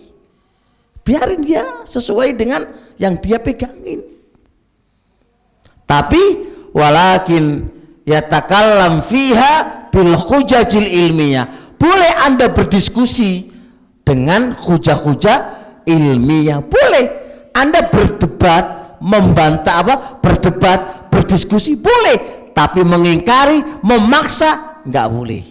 Biarin dia sesuai dengan yang dia pegangin. Tapi walakin yatakallam fiha bil hujajil ilmiyah. Boleh Anda berdiskusi dengan hujah-hujah ilmiah. Boleh Anda berdebat, membantah berdebat, berdiskusi boleh, tapi mengingkari, memaksa nggak boleh.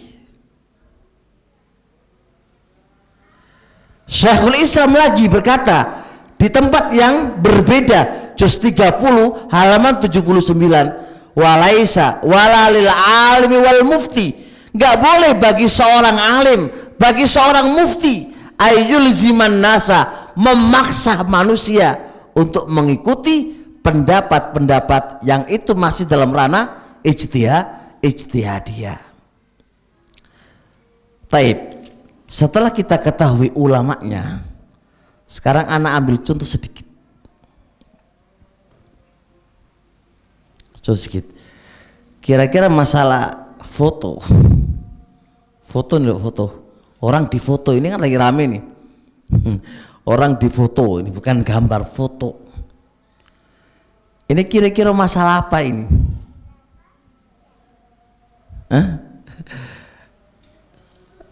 Syekhul Islam lagi berkata di tempat yang berbeda, juz 30 halaman 79, walaisa walalil alimi wal mufti, nggak boleh bagi seorang alim, bagi seorang mufti, ayyul ziman nasa, memaksa manusia untuk mengikuti pendapat-pendapat yang itu masih dalam ranah ijtihadiyah. Taib, setelah kita ketahui ulamanya, sekarang anak ambil contoh sedikit. Kira-kira masalah foto orang di foto ini kan lagi rame nih. Orang di foto ini bukan gambar, foto. Ini kira-kira masalah apa ini? Hah?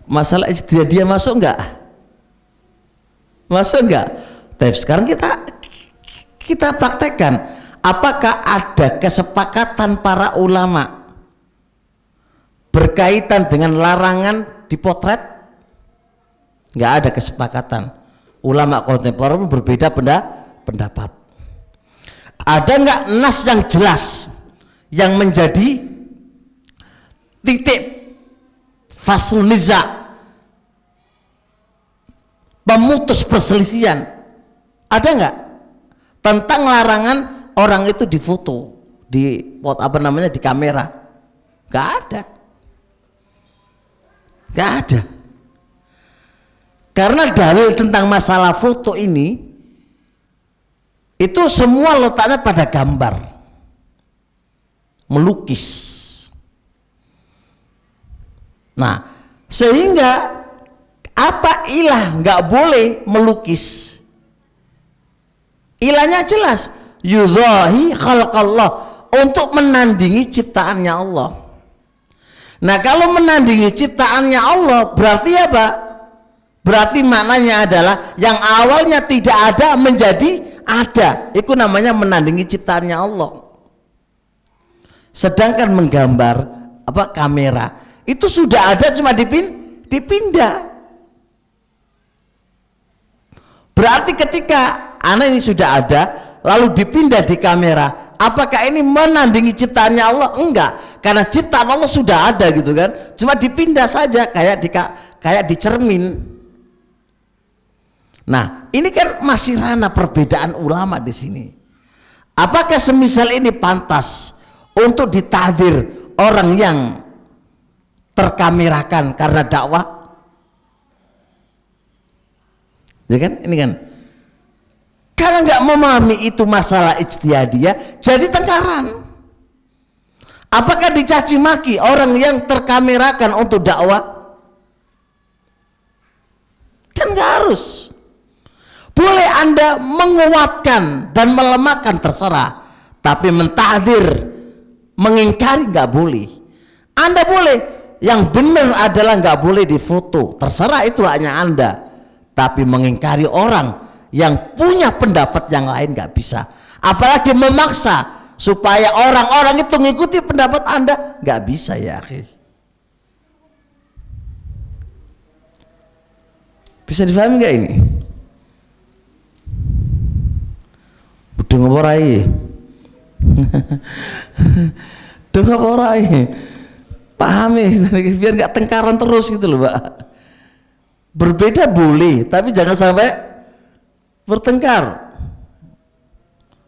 Masalah ijtihadiyah masuk enggak? Masuk enggak? Tapi sekarang kita praktekkan, apakah ada kesepakatan para ulama berkaitan dengan larangan dipotret? Enggak ada kesepakatan. Ulama kontemporer berbeda pendapat. Ada enggak nas yang jelas yang menjadi titik faslun niza', pemutus perselisihan? Ada enggak tentang larangan orang itu difoto, di di kamera? Enggak ada. Enggak ada. Karena dalil tentang masalah foto ini itu semua letaknya pada gambar, melukis. Nah, sehingga apa ilah nggak boleh melukis? Ilahnya jelas, yudhahi khalqallah, untuk menandingi ciptaannya Allah. Nah, kalau menandingi ciptaannya Allah berarti apa? Berarti maknanya adalah yang awalnya tidak ada menjadi ada. Itu namanya menandingi ciptaannya Allah. Sedangkan menggambar kamera itu sudah ada, cuma dipindah. Berarti ketika anak ini sudah ada lalu dipindah di kamera, apakah ini menandingi ciptaannya Allah? Enggak, karena ciptaan Allah sudah ada gitu kan, cuma dipindah saja kayak di cermin. Nah, ini kan masih ranah perbedaan ulama di sini. Apakah semisal ini pantas untuk ditahdir orang yang terkamerakan karena dakwah? Ya kan? Ini kan karena nggak memahami itu masalah ijtihadiyah, jadi tengkaran. Apakah dicaci maki orang yang terkamerakan untuk dakwah? Kan nggak harus. Boleh Anda menguatkan dan melemahkan, terserah, tapi mentahdir, mengingkari nggak boleh. Anda boleh, yang benar adalah nggak boleh difoto, terserah, itu haknya Anda. Tapi mengingkari orang yang punya pendapat yang lain nggak bisa. Apalagi memaksa supaya orang-orang itu mengikuti pendapat Anda, nggak bisa ya. Bisa difahami nggak ini? Dengar porai, dengar porai, pahami biar nggak tengkaran terus gitu loh, Pak. Berbeda boleh, tapi jangan sampai bertengkar.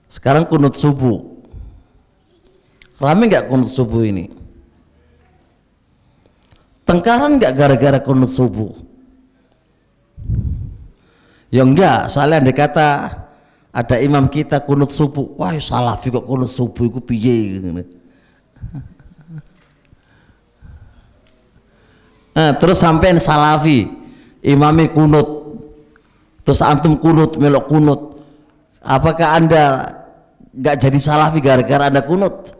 Sekarang kunut subuh, rame nggak kunut subuh ini? Tengkaran nggak gara-gara kunut subuh? Ya enggak, soalnya andai kata ada imam kita kunut subuh, wah salafi kok kunut subuh itu piye gitu. Nah, terus sampean salafi, imami kunut, terus antum kunut, melok kunut. Apakah anda nggak jadi salafi gara-gara anda kunut?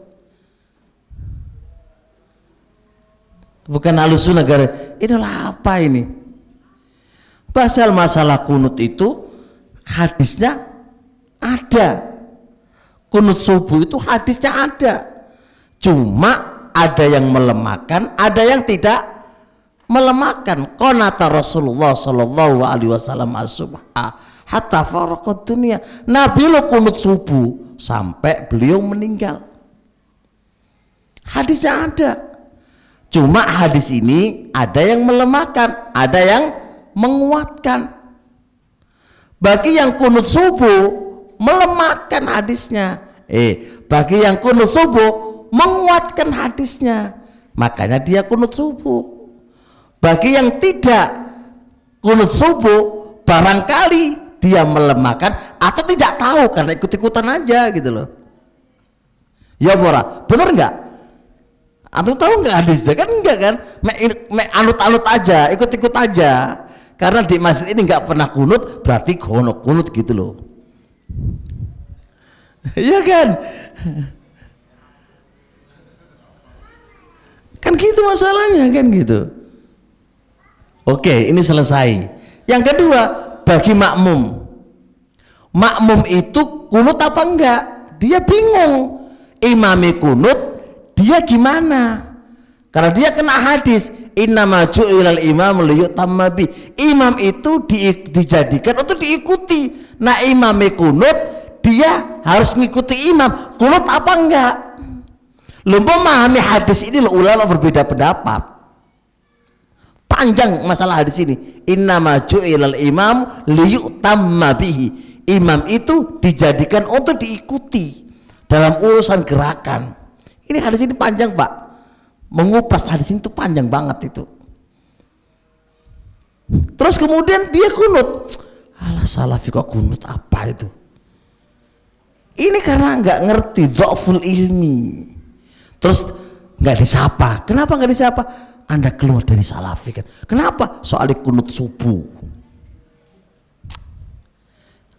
Bukan alusunah gara inilah apa ini? Pasal masalah kunut itu hadisnya ada. Kunut subuh itu hadisnya ada. Cuma ada yang melemahkan, ada yang tidak melemahkan. Qanata Rasulullah sallallahu alaihi wasallam as-subha hatta faraqat dunia. Nabi lo kunut subuh sampai beliau meninggal. Hadisnya ada. Cuma hadis ini ada yang melemahkan, ada yang menguatkan. Bagi yang kunut subuh melemahkan hadisnya, bagi yang kunut subuh menguatkan hadisnya, makanya dia kunut subuh. Bagi yang tidak kunut subuh, barangkali dia melemahkan atau tidak tahu karena ikut-ikutan aja gitu loh. Ya Bora, bener nggak? Antum tahu nggak hadisnya? Kan enggak kan? Anut-anut aja, ikut-ikut aja. Karena di masjid ini nggak pernah kunut, berarti kunut gitu loh. Iya kan? Kan gitu masalahnya kan gitu. Oke, ini selesai. Yang kedua, bagi makmum. Makmum itu kunut apa enggak? Dia bingung. Imami kunut, dia gimana? Karena dia kena hadis innama ju'ilal imam liyutamma bi. Imam itu dijadikan untuk diikuti. Nah, imam kunut dia harus ngikuti imam. Kunut apa enggak? Lu memahami hadis ini ulama berbeda pendapat. Panjang masalah hadis ini. Innama ju'ilal imam liyutamma bihi. Imam itu dijadikan untuk diikuti dalam urusan gerakan. Ini hadis ini panjang, Pak. Mengupas hadis itu panjang banget itu. Terus kemudian dia kunut. Alah, salafi kok kunut apa itu? Ini karena nggak ngerti dhaful ilmi. Terus nggak disapa. Kenapa nggak disapa? Anda keluar dari salafi kan? Kenapa? Soal kunut subuh.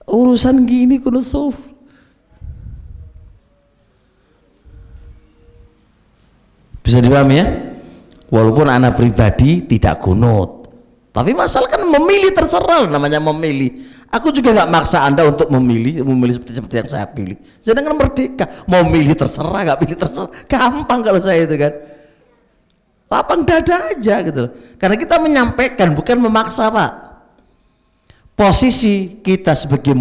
Urusan gini kunut subuh. Bisa dipahami ya? Walaupun anak pribadi tidak kunut, tapi masalah kan memilih, terserah, namanya memilih. Aku juga nggak maksa Anda untuk memilih seperti yang saya pilih. Sedangkan merdeka, mau milih terserah, nggak pilih terserah, gampang kalau saya itu kan. Lapang dada aja gitu. Karena kita menyampaikan, bukan memaksa, Pak. Posisi kita sebagai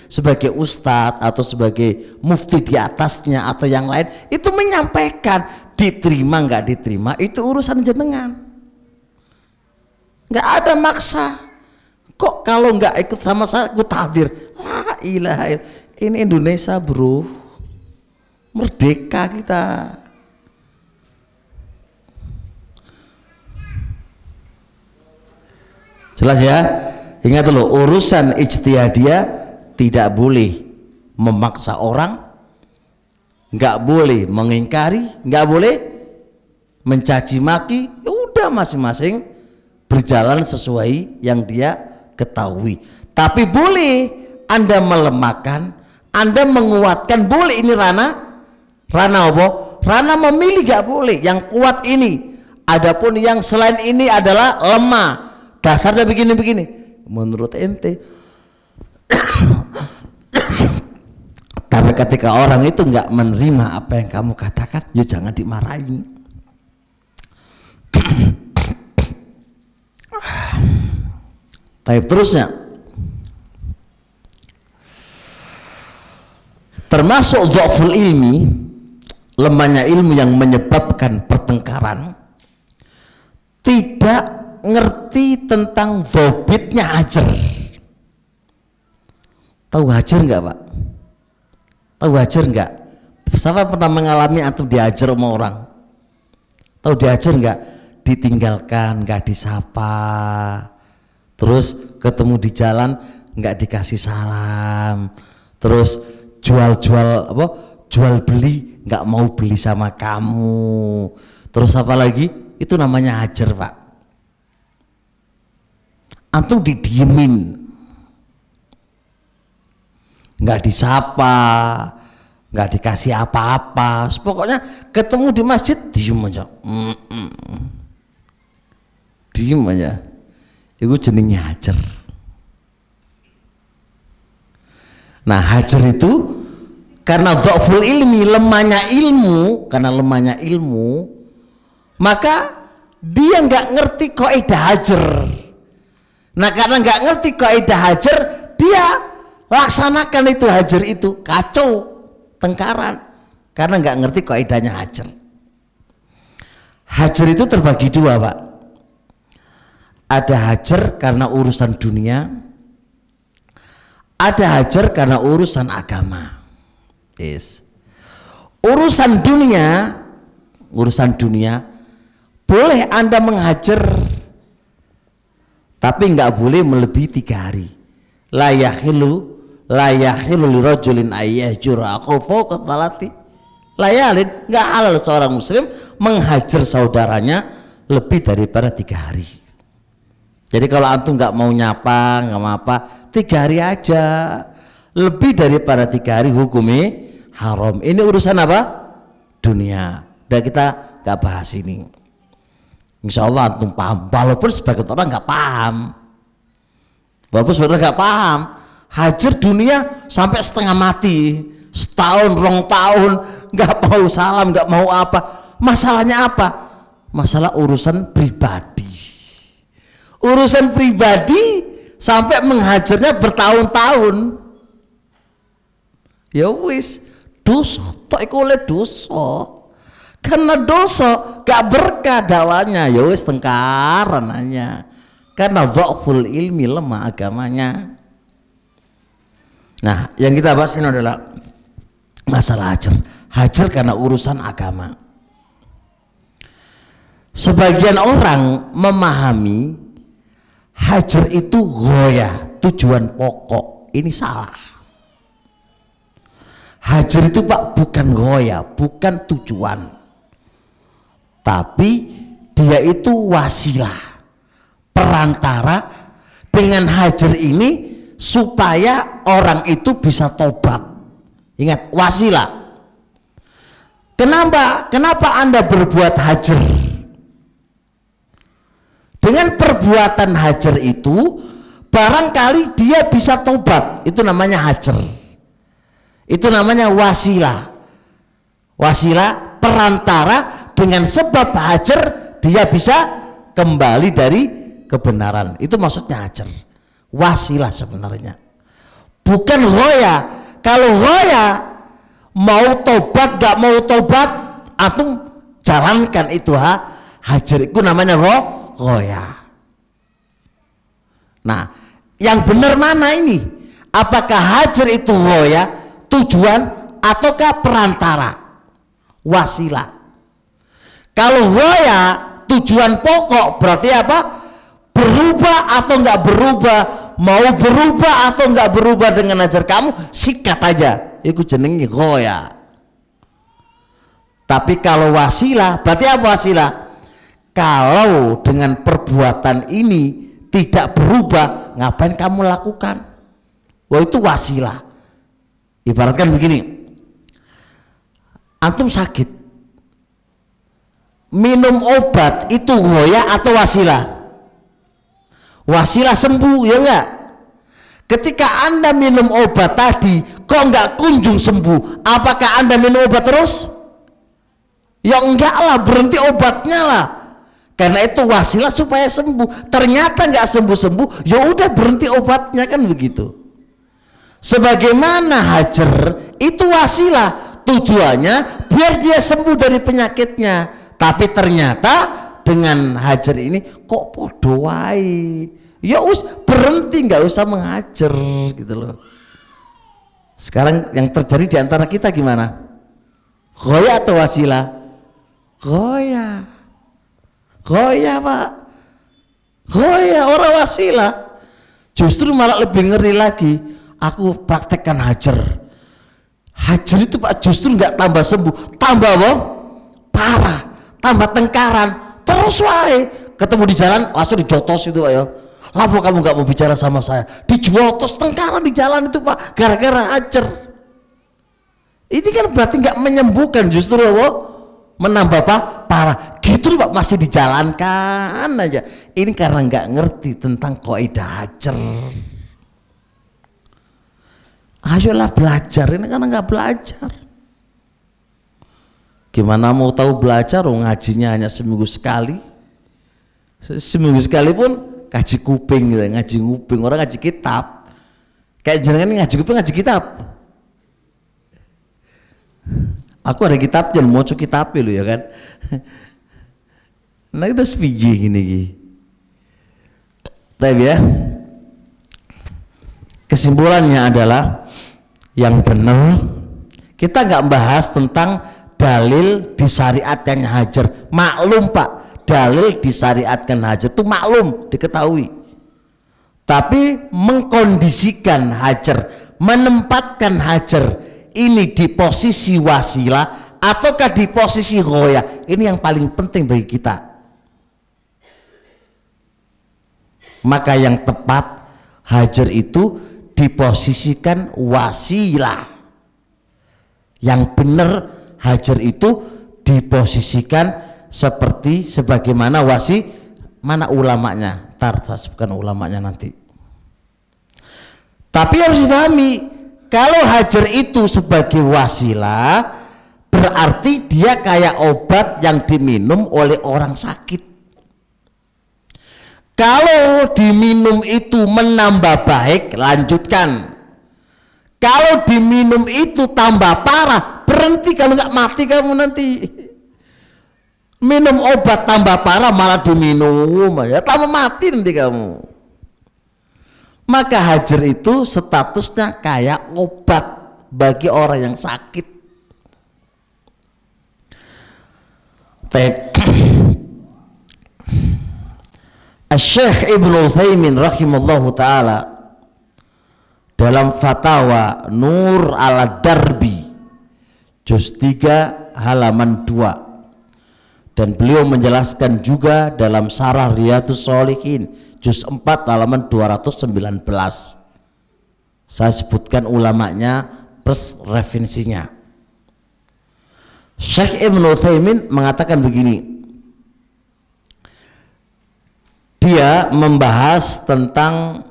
sebagai ustadz atau sebagai mufti di atasnya atau yang lain itu menyampaikan. Diterima nggak diterima itu urusan jenengan, nggak ada maksa. Kok kalau nggak ikut sama saya aku takdir? La ilaha illallah. Ini Indonesia bro, merdeka kita. Jelas ya? Ingat dulu, urusan ijtihadiyah tidak boleh memaksa orang, nggak boleh mengingkari, nggak boleh mencaci maki. Ya udah, masing-masing berjalan sesuai yang dia ketahui. Tapi boleh Anda melemahkan, Anda menguatkan, boleh. Ini ranah apa? Ranah memilih nggak boleh. Yang kuat ini. Adapun yang selain ini adalah lemah. Dasarnya begini-begini. Menurut ente. Tapi ketika orang itu nggak menerima apa yang kamu katakan, ya jangan dimarahin. Tapi terusnya, termasuk dhaful ilmi, lemahnya ilmu yang menyebabkan pertengkaran, tidak ngerti tentang dhobitnya hajar. Tahu hajar nggak, Pak? Tahu hajar nggak? Siapa pernah mengalami atau dihajar sama orang? Tahu dihajar nggak? Ditinggalkan, nggak disapa, terus ketemu di jalan nggak dikasih salam, terus jual jual beli, nggak mau beli sama kamu. Terus apa lagi? Itu namanya hajar, Pak. Antum didiemin, nggak disapa, nggak dikasih apa-apa, pokoknya ketemu di masjid diem aja, diem aja. Itu jenenge hajar. Nah, hajar itu karena dhaful ilmi, lemahnya ilmu, karena lemahnya ilmu, maka dia nggak ngerti kaidah hajar. Nah, karena nggak ngerti kaidah hajar, dia laksanakan itu hajar itu kacau, tengkaran, karena nggak ngerti kaidahnya hajar. Hajar itu terbagi dua, Pak. Ada hajar karena urusan dunia, ada hajar karena urusan agama. Yes. Urusan dunia boleh Anda menghajar, tapi nggak boleh melebihi 3 hari. La yahilu lirajulin ayyahjura akhu fawqa thalati layalin. Nggak halal seorang muslim menghajar saudaranya lebih daripada 3 hari. Jadi kalau antum nggak mau nyapa, nggak mau apa, 3 hari aja. Lebih daripada 3 hari hukumnya haram. Ini urusan apa? Dunia. Dan kita nggak bahas ini. Insya Allah antum paham. Walaupun sebagian orang nggak paham. Hajar dunia sampai setengah mati, setahun, 2 tahun, nggak mau salam, nggak mau apa. Masalahnya apa? Masalah urusan pribadi. Urusan pribadi sampai menghajarnya bertahun-tahun. Ya wis, dosa tok iku oleh dosa. Karena dosa gak berkah dakwanya, ya wis tengkaran hanya. Karena dhaful ilmi, lemah agamanya. Nah, yang kita bahas ini adalah masalah hajar. Hajar karena urusan agama. Sebagian orang memahami hajar itu ghoya, tujuan pokok. Ini salah. Hajar itu, Pak, bukan ghoya, bukan tujuan, tapi dia itu wasilah, perantara. Dengan hajar ini supaya orang itu bisa tobat. Ingat, wasilah. Kenapa Anda berbuat hajar? Dengan perbuatan hajar itu barangkali dia bisa tobat. Itu namanya hajar. Itu namanya wasilah. Wasilah, perantara. Dengan sebab hajar dia bisa kembali dari kebenaran. Itu maksudnya hajar. Wasilah sebenarnya, bukan ghoya. Kalau ghoya, mau tobat gak mau tobat, antum jalankan itu hajar. Itu namanya ghoya. Nah, yang benar mana ini? Apakah hajar itu ghoya, tujuan, ataukah perantara, wasilah? Kalau ghoya, tujuan pokok, berarti apa? Berubah atau enggak berubah, mau berubah atau enggak berubah dengan hajar kamu, sikat aja. Itu jenenge ghoya. Tapi kalau wasilah, berarti apa wasilah? Kalau dengan perbuatan ini tidak berubah, ngapain kamu lakukan? Wah, itu wasilah. Ibaratkan begini, antum sakit, minum obat, itu ghoya atau wasilah? Wasilah sembuh, ya enggak? Ketika Anda minum obat tadi kok enggak kunjung sembuh, apakah Anda minum obat terus? Ya enggak lah, berhenti obatnya lah. Karena itu wasilah supaya sembuh. Ternyata enggak sembuh-sembuh, ya udah berhenti obatnya, kan begitu. Sebagaimana hajar itu wasilah, tujuannya biar dia sembuh dari penyakitnya. Tapi ternyata dengan hajar ini kok podo wae, ya us berhenti, nggak usah menghajar gitu loh. Sekarang yang terjadi di antara kita gimana? Ghoya atau wasilah? Ghoya, Pak, ghoya, orang wasilah. Justru malah lebih ngeri lagi. Aku praktekkan hajar, Hajar itu Pak justru nggak tambah sembuh, tambah apa? Parah, tambah tengkaran. Terus wae ketemu di jalan langsung dijotos itu Pak ya. Lapo kamu nggak mau bicara sama saya? Dijotos tengkaran di jalan itu Pak, gara-gara hajar. Ini kan berarti nggak menyembuhkan, justru apa? Menambah apa? Parah. Gitu Pak, masih dijalankan aja. Ini karena nggak ngerti tentang kaidah hajar. Ayolah belajar, ini karena nggak belajar. Gimana mau tahu belajar? Ngajinya hanya seminggu sekali. Seminggu sekali pun ngaji kuping gitu, ngaji kuping, orang ngaji kitab. Kayak jenengan ngaji kuping, ngaji kitab. Aku ada kitab jangan mau cek kitab lu ya kan. Nah itu sepiji gini. Tapi ya, kesimpulannya adalah yang benar kita nggak bahas tentang dalil disyariatkan hajar. Maklum Pak, dalil disyariatkan hajar itu maklum, diketahui. Tapi mengkondisikan hajar, menempatkan hajar ini di posisi wasilah ataukah di posisi ghoyah, ini yang paling penting bagi kita. Maka yang tepat hajar itu diposisikan wasilah. Yang benar hajar itu diposisikan seperti sebagaimana mana ulamanya, ntar saya sebutkan ulamanya nanti. Tapi harus difahami, kalau hajar itu sebagai wasilah berarti dia kayak obat yang diminum oleh orang sakit. Kalau diminum itu menambah baik, lanjutkan. Kalau diminum itu tambah parah, berhenti. Kalau nggak mati kamu nanti. Minum obat tambah parah malah diminum, ya tambah mati nanti kamu. Maka hajar itu statusnya kayak obat bagi orang yang sakit. Syekh Ibnu Utsaimin rahimallahu taala dalam Fatawa Nur ala Darbi juz 3 halaman 2, dan beliau menjelaskan juga dalam Syarah Riyadhus Shalihin juz 4 halaman 219. Saya sebutkan ulamanya plus referensinya. Syekh Ibnu Utsaimin mengatakan begini, dia membahas tentang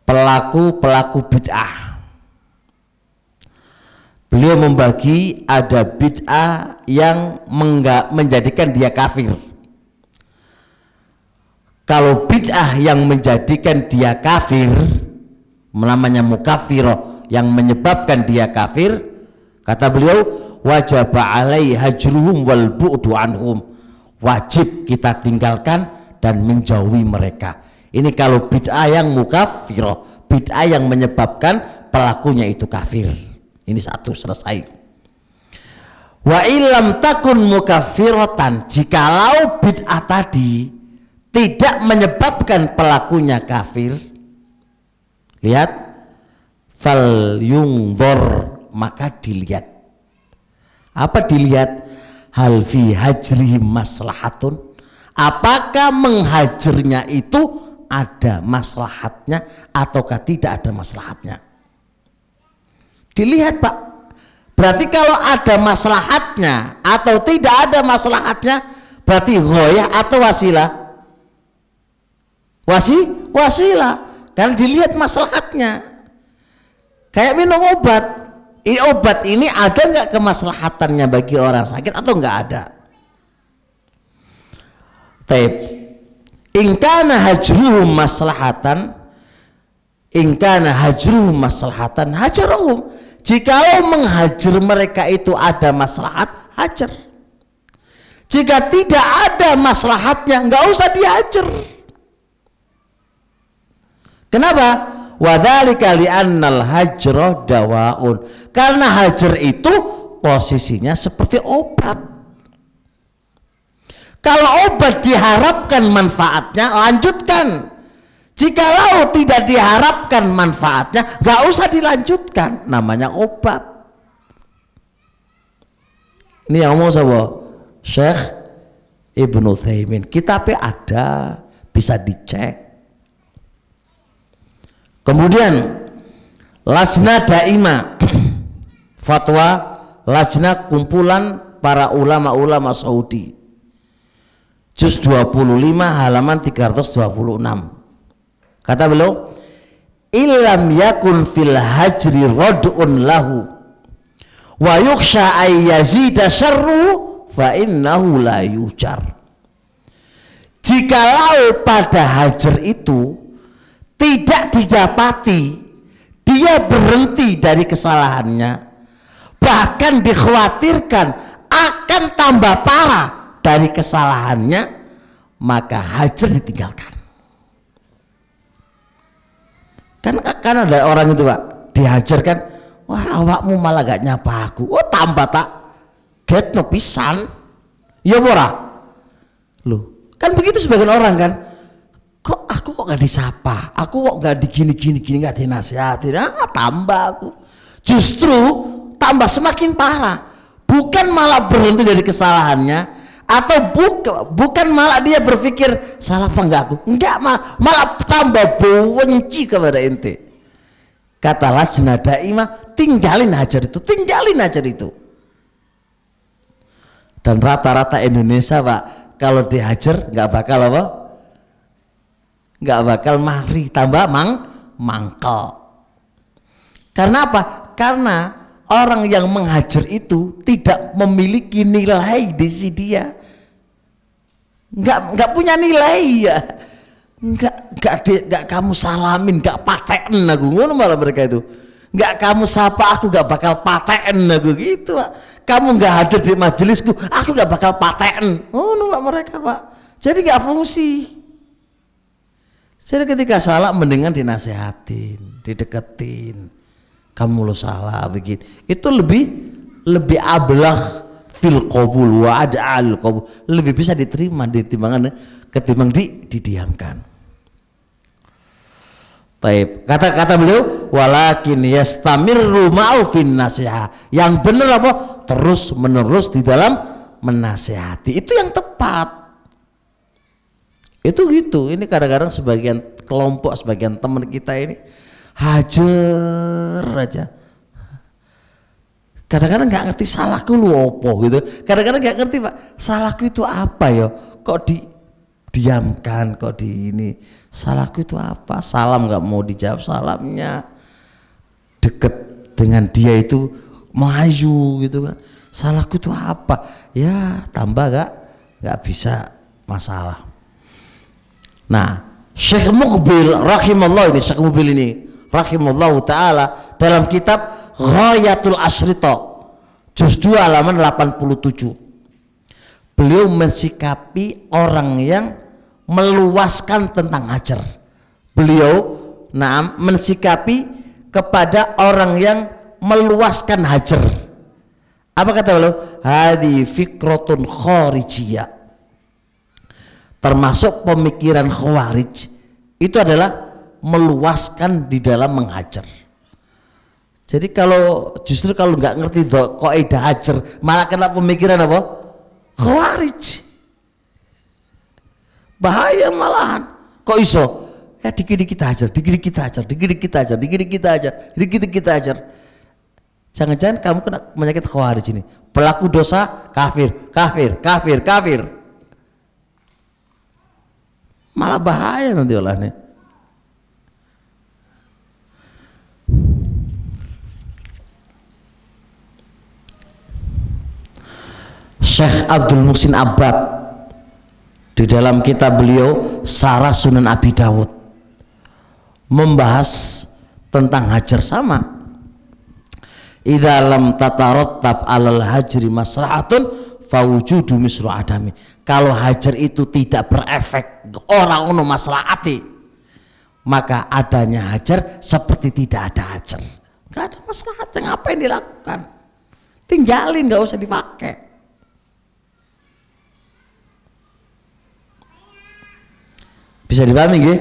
pelaku bid'ah. Beliau membagi ada bid'ah yang menjadikan dia kafir. Kalau bid'ah yang menjadikan dia kafir, namanya mukaffirah, yang menyebabkan dia kafir, kata beliau, wajib alaihi hajruhum wal bu'du anhum, wajib kita tinggalkan dan menjauhi mereka. Ini kalau bid'ah yang mukaffirah, bid'ah yang menyebabkan pelakunya itu kafir. Ini satu, selesai. Wa illam takun mukaffiratan, jikalau bid'ah tadi tidak menyebabkan pelakunya kafir, lihat, fal yungzor, maka dilihat. Apa dilihat? Hal fi hajrihi maslahatun, apakah menghajarnya itu ada maslahatnya ataukah tidak ada maslahatnya. Dilihat Pak, berarti kalau ada maslahatnya atau tidak ada maslahatnya, berarti ghoyah atau wasilah? Wasilah, karena dilihat maslahatnya. Kayak minum obat, obat ini ada nggak kemaslahatannya bagi orang sakit atau nggak ada? Taib, ingkana hajruhum maslahatan, ingkana hajruhum maslahatan hajaruhum. Jikalau menghajar mereka itu ada maslahat, hajar. Jika tidak ada maslahatnya, nggak usah dihajar. Kenapa? Wadzalika li'annal hajra dawaun, karena hajar itu posisinya seperti obat. Kalau obat diharapkan manfaatnya, lanjutkan. Jikalau tidak diharapkan manfaatnya, nggak usah dilanjutkan, namanya obat. Ini yang ngomong siapa? Syekh Ibnu Utsaimin. Kitabnya ada, bisa dicek. Kemudian Lajnah Daimah, fatwa Lajnah kumpulan para ulama-ulama Saudi, juz 25 halaman 326. Kata beliau, illam yakun fil hajri rad'un lahu wa yukhsha ay yazida syarru fa innahu la yujar. Jikalau pada hajar itu tidak didapati dia berhenti dari kesalahannya, bahkan dikhawatirkan akan tambah parah dari kesalahannya, maka hajar ditinggalkan. Kan ada orang itu Pak, dihajar kan, wah awakmu malah gak nyapa aku, oh tambah tak get no pisan ya ora loh, kan begitu sebagian orang kan, kok aku kok gak disapa, aku kok gak digini gak dinasihatin, tambah aku, justru tambah semakin parah, bukan malah berhenti dari kesalahannya, atau bukan malah dia berpikir salah apa enggak aku, enggak, malah tambah benci kepada ente. Kata Lajnah Daimah, tinggalin hajar itu. Dan rata-rata Indonesia Pak, kalau dihajar nggak bakal apa, nggak bakal mari, tambah mangkel. Karena apa? Karena orang yang menghajar itu tidak memiliki nilai di sisi dia, nggak punya nilai ya, nggak kamu salamin, nggak paten aku, ngono malah mereka itu, nggak kamu sapa aku nggak bakal paten aku gitu Pak. Kamu nggak hadir di majelisku, aku nggak bakal paten, ngono Pak mereka Pak. Jadi nggak fungsi. Jadi ketika salah mendingan dinasehatin, dideketin. Kamu lo salah begini, itu lebih ablah fil qabul wa ad'al qabul, lebih bisa diterima ketimbang didiamkan. Taib. Kata beliau, walakin yastamirru ma'u fin nasiha. Yang benar apa? Terus menerus di dalam menasihati. Itu yang tepat. Itu gitu. Ini kadang-kadang sebagian kelompok, sebagian teman kita ini hajar aja, kadang-kadang nggak ngerti salahku lu opo gitu, kadang-kadang nggak ngerti Pak, salahku itu apa ya, kok diamkan, kok di ini, salahku itu apa, salam nggak mau dijawab salamnya, deket dengan dia itu maju gitu kan, salahku itu apa ya, tambah nggak bisa masalah. Nah Syekh Muqbil rahimahullah ini, Syekh Muqbil ini rahimallahu ta'ala dalam kitab Ghayatul Ashrita juz 2 halaman 87, beliau mensikapi orang yang meluaskan tentang hajar. Beliau mensikapi kepada orang yang meluaskan hajar. Apa kata beliau? Hadi fikratun kharijiyah, termasuk pemikiran khawarij itu adalah meluaskan di dalam menghajar. Jadi justru kalau nggak ngerti kaidah hajar, malah kena pemikiran apa? Khawarij. Bahaya malahan. Kok iso? Ya dikit-dikit hajar, dikit-dikit hajar, dikit-dikit hajar, dikit-dikit hajar, dikit-dikit hajar. Jangan-jangan kamu kena penyakit khawarij ini. Pelaku dosa kafir, kafir, kafir, kafir. Malah bahaya nanti olahnya. Syekh Abdul Muhsin Abbad di dalam kitab beliau Syarah Sunan Abi Dawud membahas tentang hajar sama. Idza lam tatarattab 'alal hajri maslahatun fawujudu misru adami. Kalau hajar itu tidak berefek, orang ono maslahati, maka adanya hajar seperti tidak ada hajar. Enggak ada maslahatnya, ngapain dilakukan? Tinggalin, nggak usah dipakai. Bisa dipahami nggih?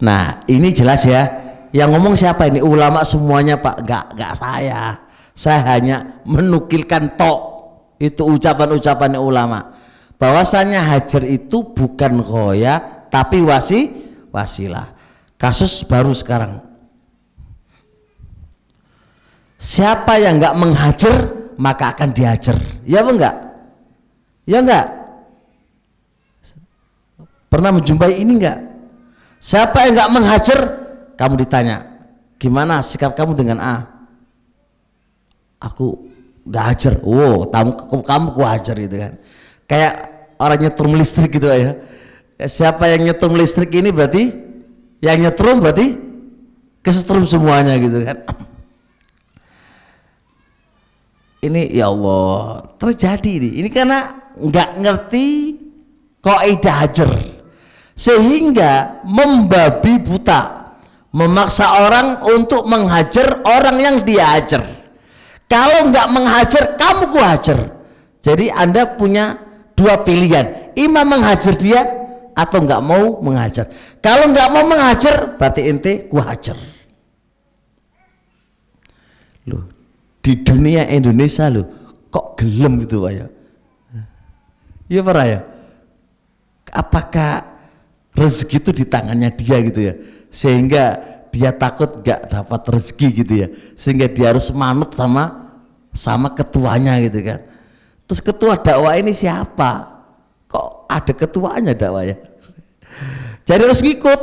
Nah ini jelas ya, yang ngomong siapa ini? Ulama semuanya Pak, gak saya hanya menukilkan tok, itu ucapan-ucapan ulama bahwasanya hajar itu bukan ghoya tapi wasilah. Kasus baru sekarang, siapa yang nggak menghajar maka akan dihajar, ya apa enggak? Ya enggak? Pernah menjumpai ini enggak? Siapa yang nggak menghajar, kamu ditanya gimana sikap kamu dengan A, aku nggak hajar, wow kamu ku hajar gitu kan, kayak orang nyetrum listrik gitu ya. Siapa yang nyetrum listrik ini berarti yang nyetrum berarti kesetrum semuanya gitu kan. Ini ya Allah terjadi ini karena nggak ngerti kaidah hajar, sehingga membabi buta, memaksa orang untuk menghajar orang yang dia hajar. Kalau nggak menghajar kamu ku hajar. Jadi Anda punya dua pilihan, imam menghajar dia atau nggak mau menghajar. Kalau nggak mau menghajar berarti ente ku hajar. Loh, di dunia Indonesia loh kok gelem gitu Pak ya? Iya Pak ya? Apakah rezeki itu di tangannya dia gitu ya, sehingga dia takut gak dapat rezeki gitu ya, sehingga dia harus manut sama ketuanya gitu kan. Terus ketua dakwah ini siapa? Kok ada ketuanya dakwah ya? Jadi harus ngikut.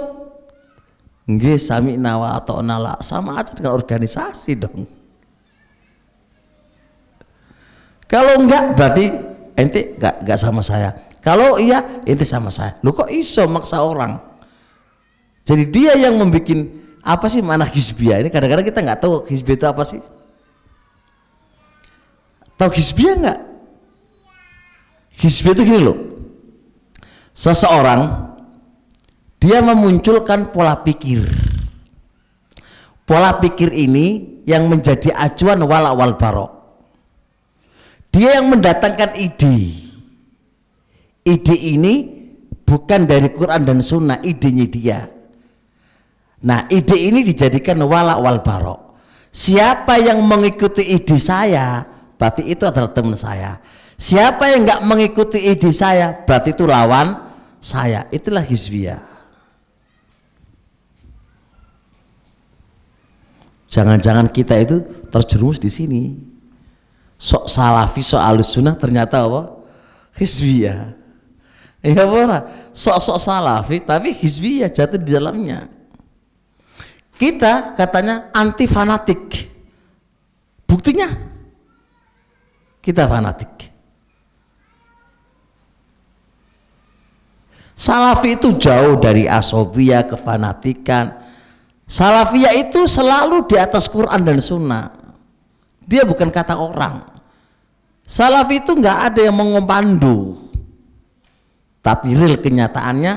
Nggih sami nawa atau nala, sama aja dengan organisasi dong. Kalau enggak berarti ente enggak sama saya. Kalau iya ente sama saya. Lu kok iso maksa orang? Jadi dia yang membuat apa sih mana hizbiyah ini? Kadang-kadang kita nggak tahu hizbiyah itu apa sih. Tahu hizbiyah nggak? Hizbiyah itu gini loh. Seseorang dia memunculkan pola pikir. Pola pikir ini yang menjadi acuan wala wal barok. Dia yang mendatangkan ide. Ide ini bukan dari Quran dan Sunnah, idenya dia. Nah ide ini dijadikan wala wal barok. Siapa yang mengikuti ide saya berarti itu adalah teman saya. Siapa yang nggak mengikuti ide saya berarti itu lawan saya. Itulah hizbiyah. Jangan-jangan kita itu terjerumus di sini. Sok salafi, sok alusunnah ternyata apa? Hizbiyah. Ya boleh. Sok salafi tapi hizbiyah jatuh di dalamnya. Kita katanya anti fanatik. Buktinya kita fanatik. Salafi itu jauh dari asobiyah, kefanatikan. Salafiyah itu selalu di atas Quran dan Sunnah. Dia bukan kata orang. Salafi itu nggak ada yang mengomandu. Tapi real kenyataannya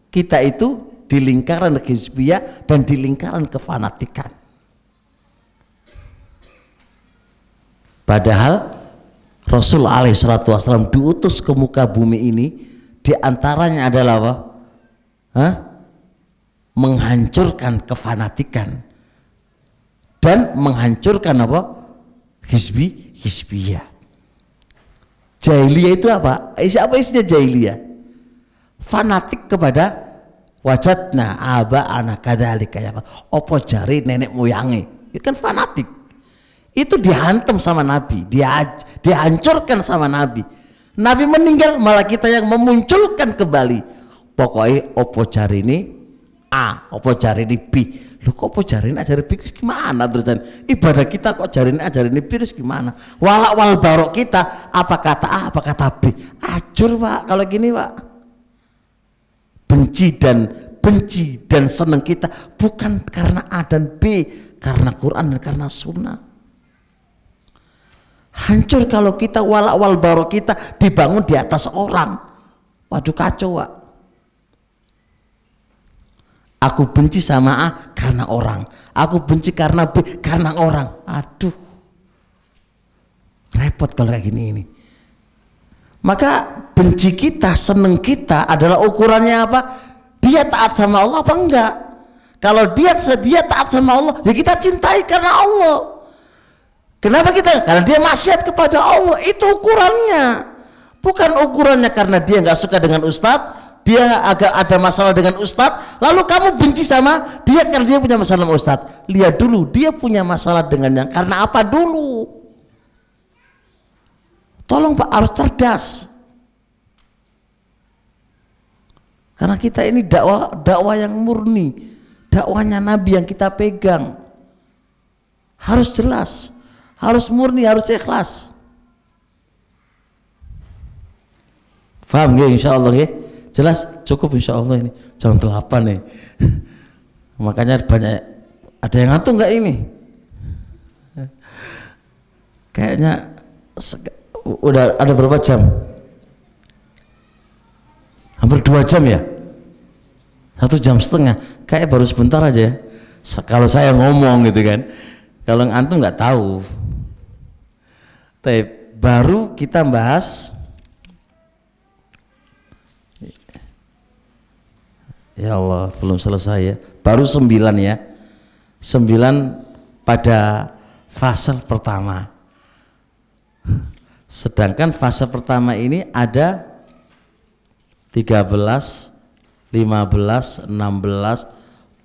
kita itu di lingkaran hizbiyah dan di lingkaran kefanatikan. Padahal Rasul alaihissalam diutus ke muka bumi ini, diantaranya adalah apa? Menghancurkan kefanatikan dan menghancurkan apa? Hizbiyah. Jahiliyah itu apa? Apa isinya jahiliyah? Fanatik kepada wajadna aba anak kadzalika ya. Opo jari nenek moyangi. Itu kan fanatik. Itu dihantam sama Nabi, dihancurkan sama Nabi. Nabi meninggal malah kita yang memunculkan kembali. Pokoknya opo jari ini A, opo jari ini B. Lu kok opo jari ini ajarin B gimana terusan? Ibadah kita kok jari ini ajarin ini B terus gimana? Walak wal barok kita apa kata A, apa kata B? Acur Pak kalau gini Pak. Benci dan senang kita bukan karena A dan B, karena Quran dan karena Sunnah. Hancur kalau kita walak wal barok kita dibangun di atas orang. Waduh kacau Pak. Aku benci sama A karena orang, aku benci karena B karena orang. Aduh, repot kalau kayak gini ini. Maka benci kita, seneng kita adalah ukurannya apa? Dia taat sama Allah apa enggak? Kalau dia taat sama Allah, ya kita cintai karena Allah. Kenapa kita? Karena dia maksiat kepada Allah. Itu ukurannya. Bukan ukurannya karena dia nggak suka dengan ustadz, dia agak ada masalah dengan ustadz, lalu kamu benci sama dia karena dia punya masalah sama ustadz. Lihat dulu dia punya masalah dengannya karena apa dulu. Tolong Pak, harus cerdas. Karena kita ini dakwah yang murni. Dakwahnya Nabi yang kita pegang harus jelas, harus murni, harus ikhlas. Faham nggih? Insyaallah nggih. Jelas, cukup insyaallah ini jam 8 nih. Makanya banyak ada yang ngantuk nggak ini? Kayaknya udah ada berapa jam? Hampir 2 jam ya? 1,5 jam, kayak baru sebentar aja ya. Kalau saya ngomong gitu kan, kalau antum nggak tahu. Tapi baru kita bahas, ya Allah belum selesai ya, baru 9 ya, 9 pada fase pertama. Sedangkan fase pertama ini ada 13, 15, 16,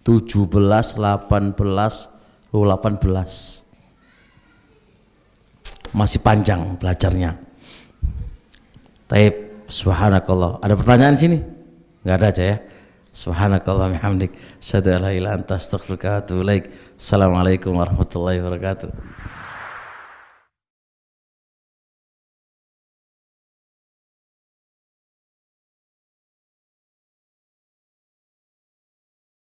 17, 18, 18. Masih panjang belajarnya. Taib, subhanakallah. Ada pertanyaan sini? Enggak ada aja ya. Subhanakallah bihamdik, asyhadu an la ilaha illa anta astaghfiruka wa atubu ilaik. Assalamualaikum warahmatullahi wabarakatuh.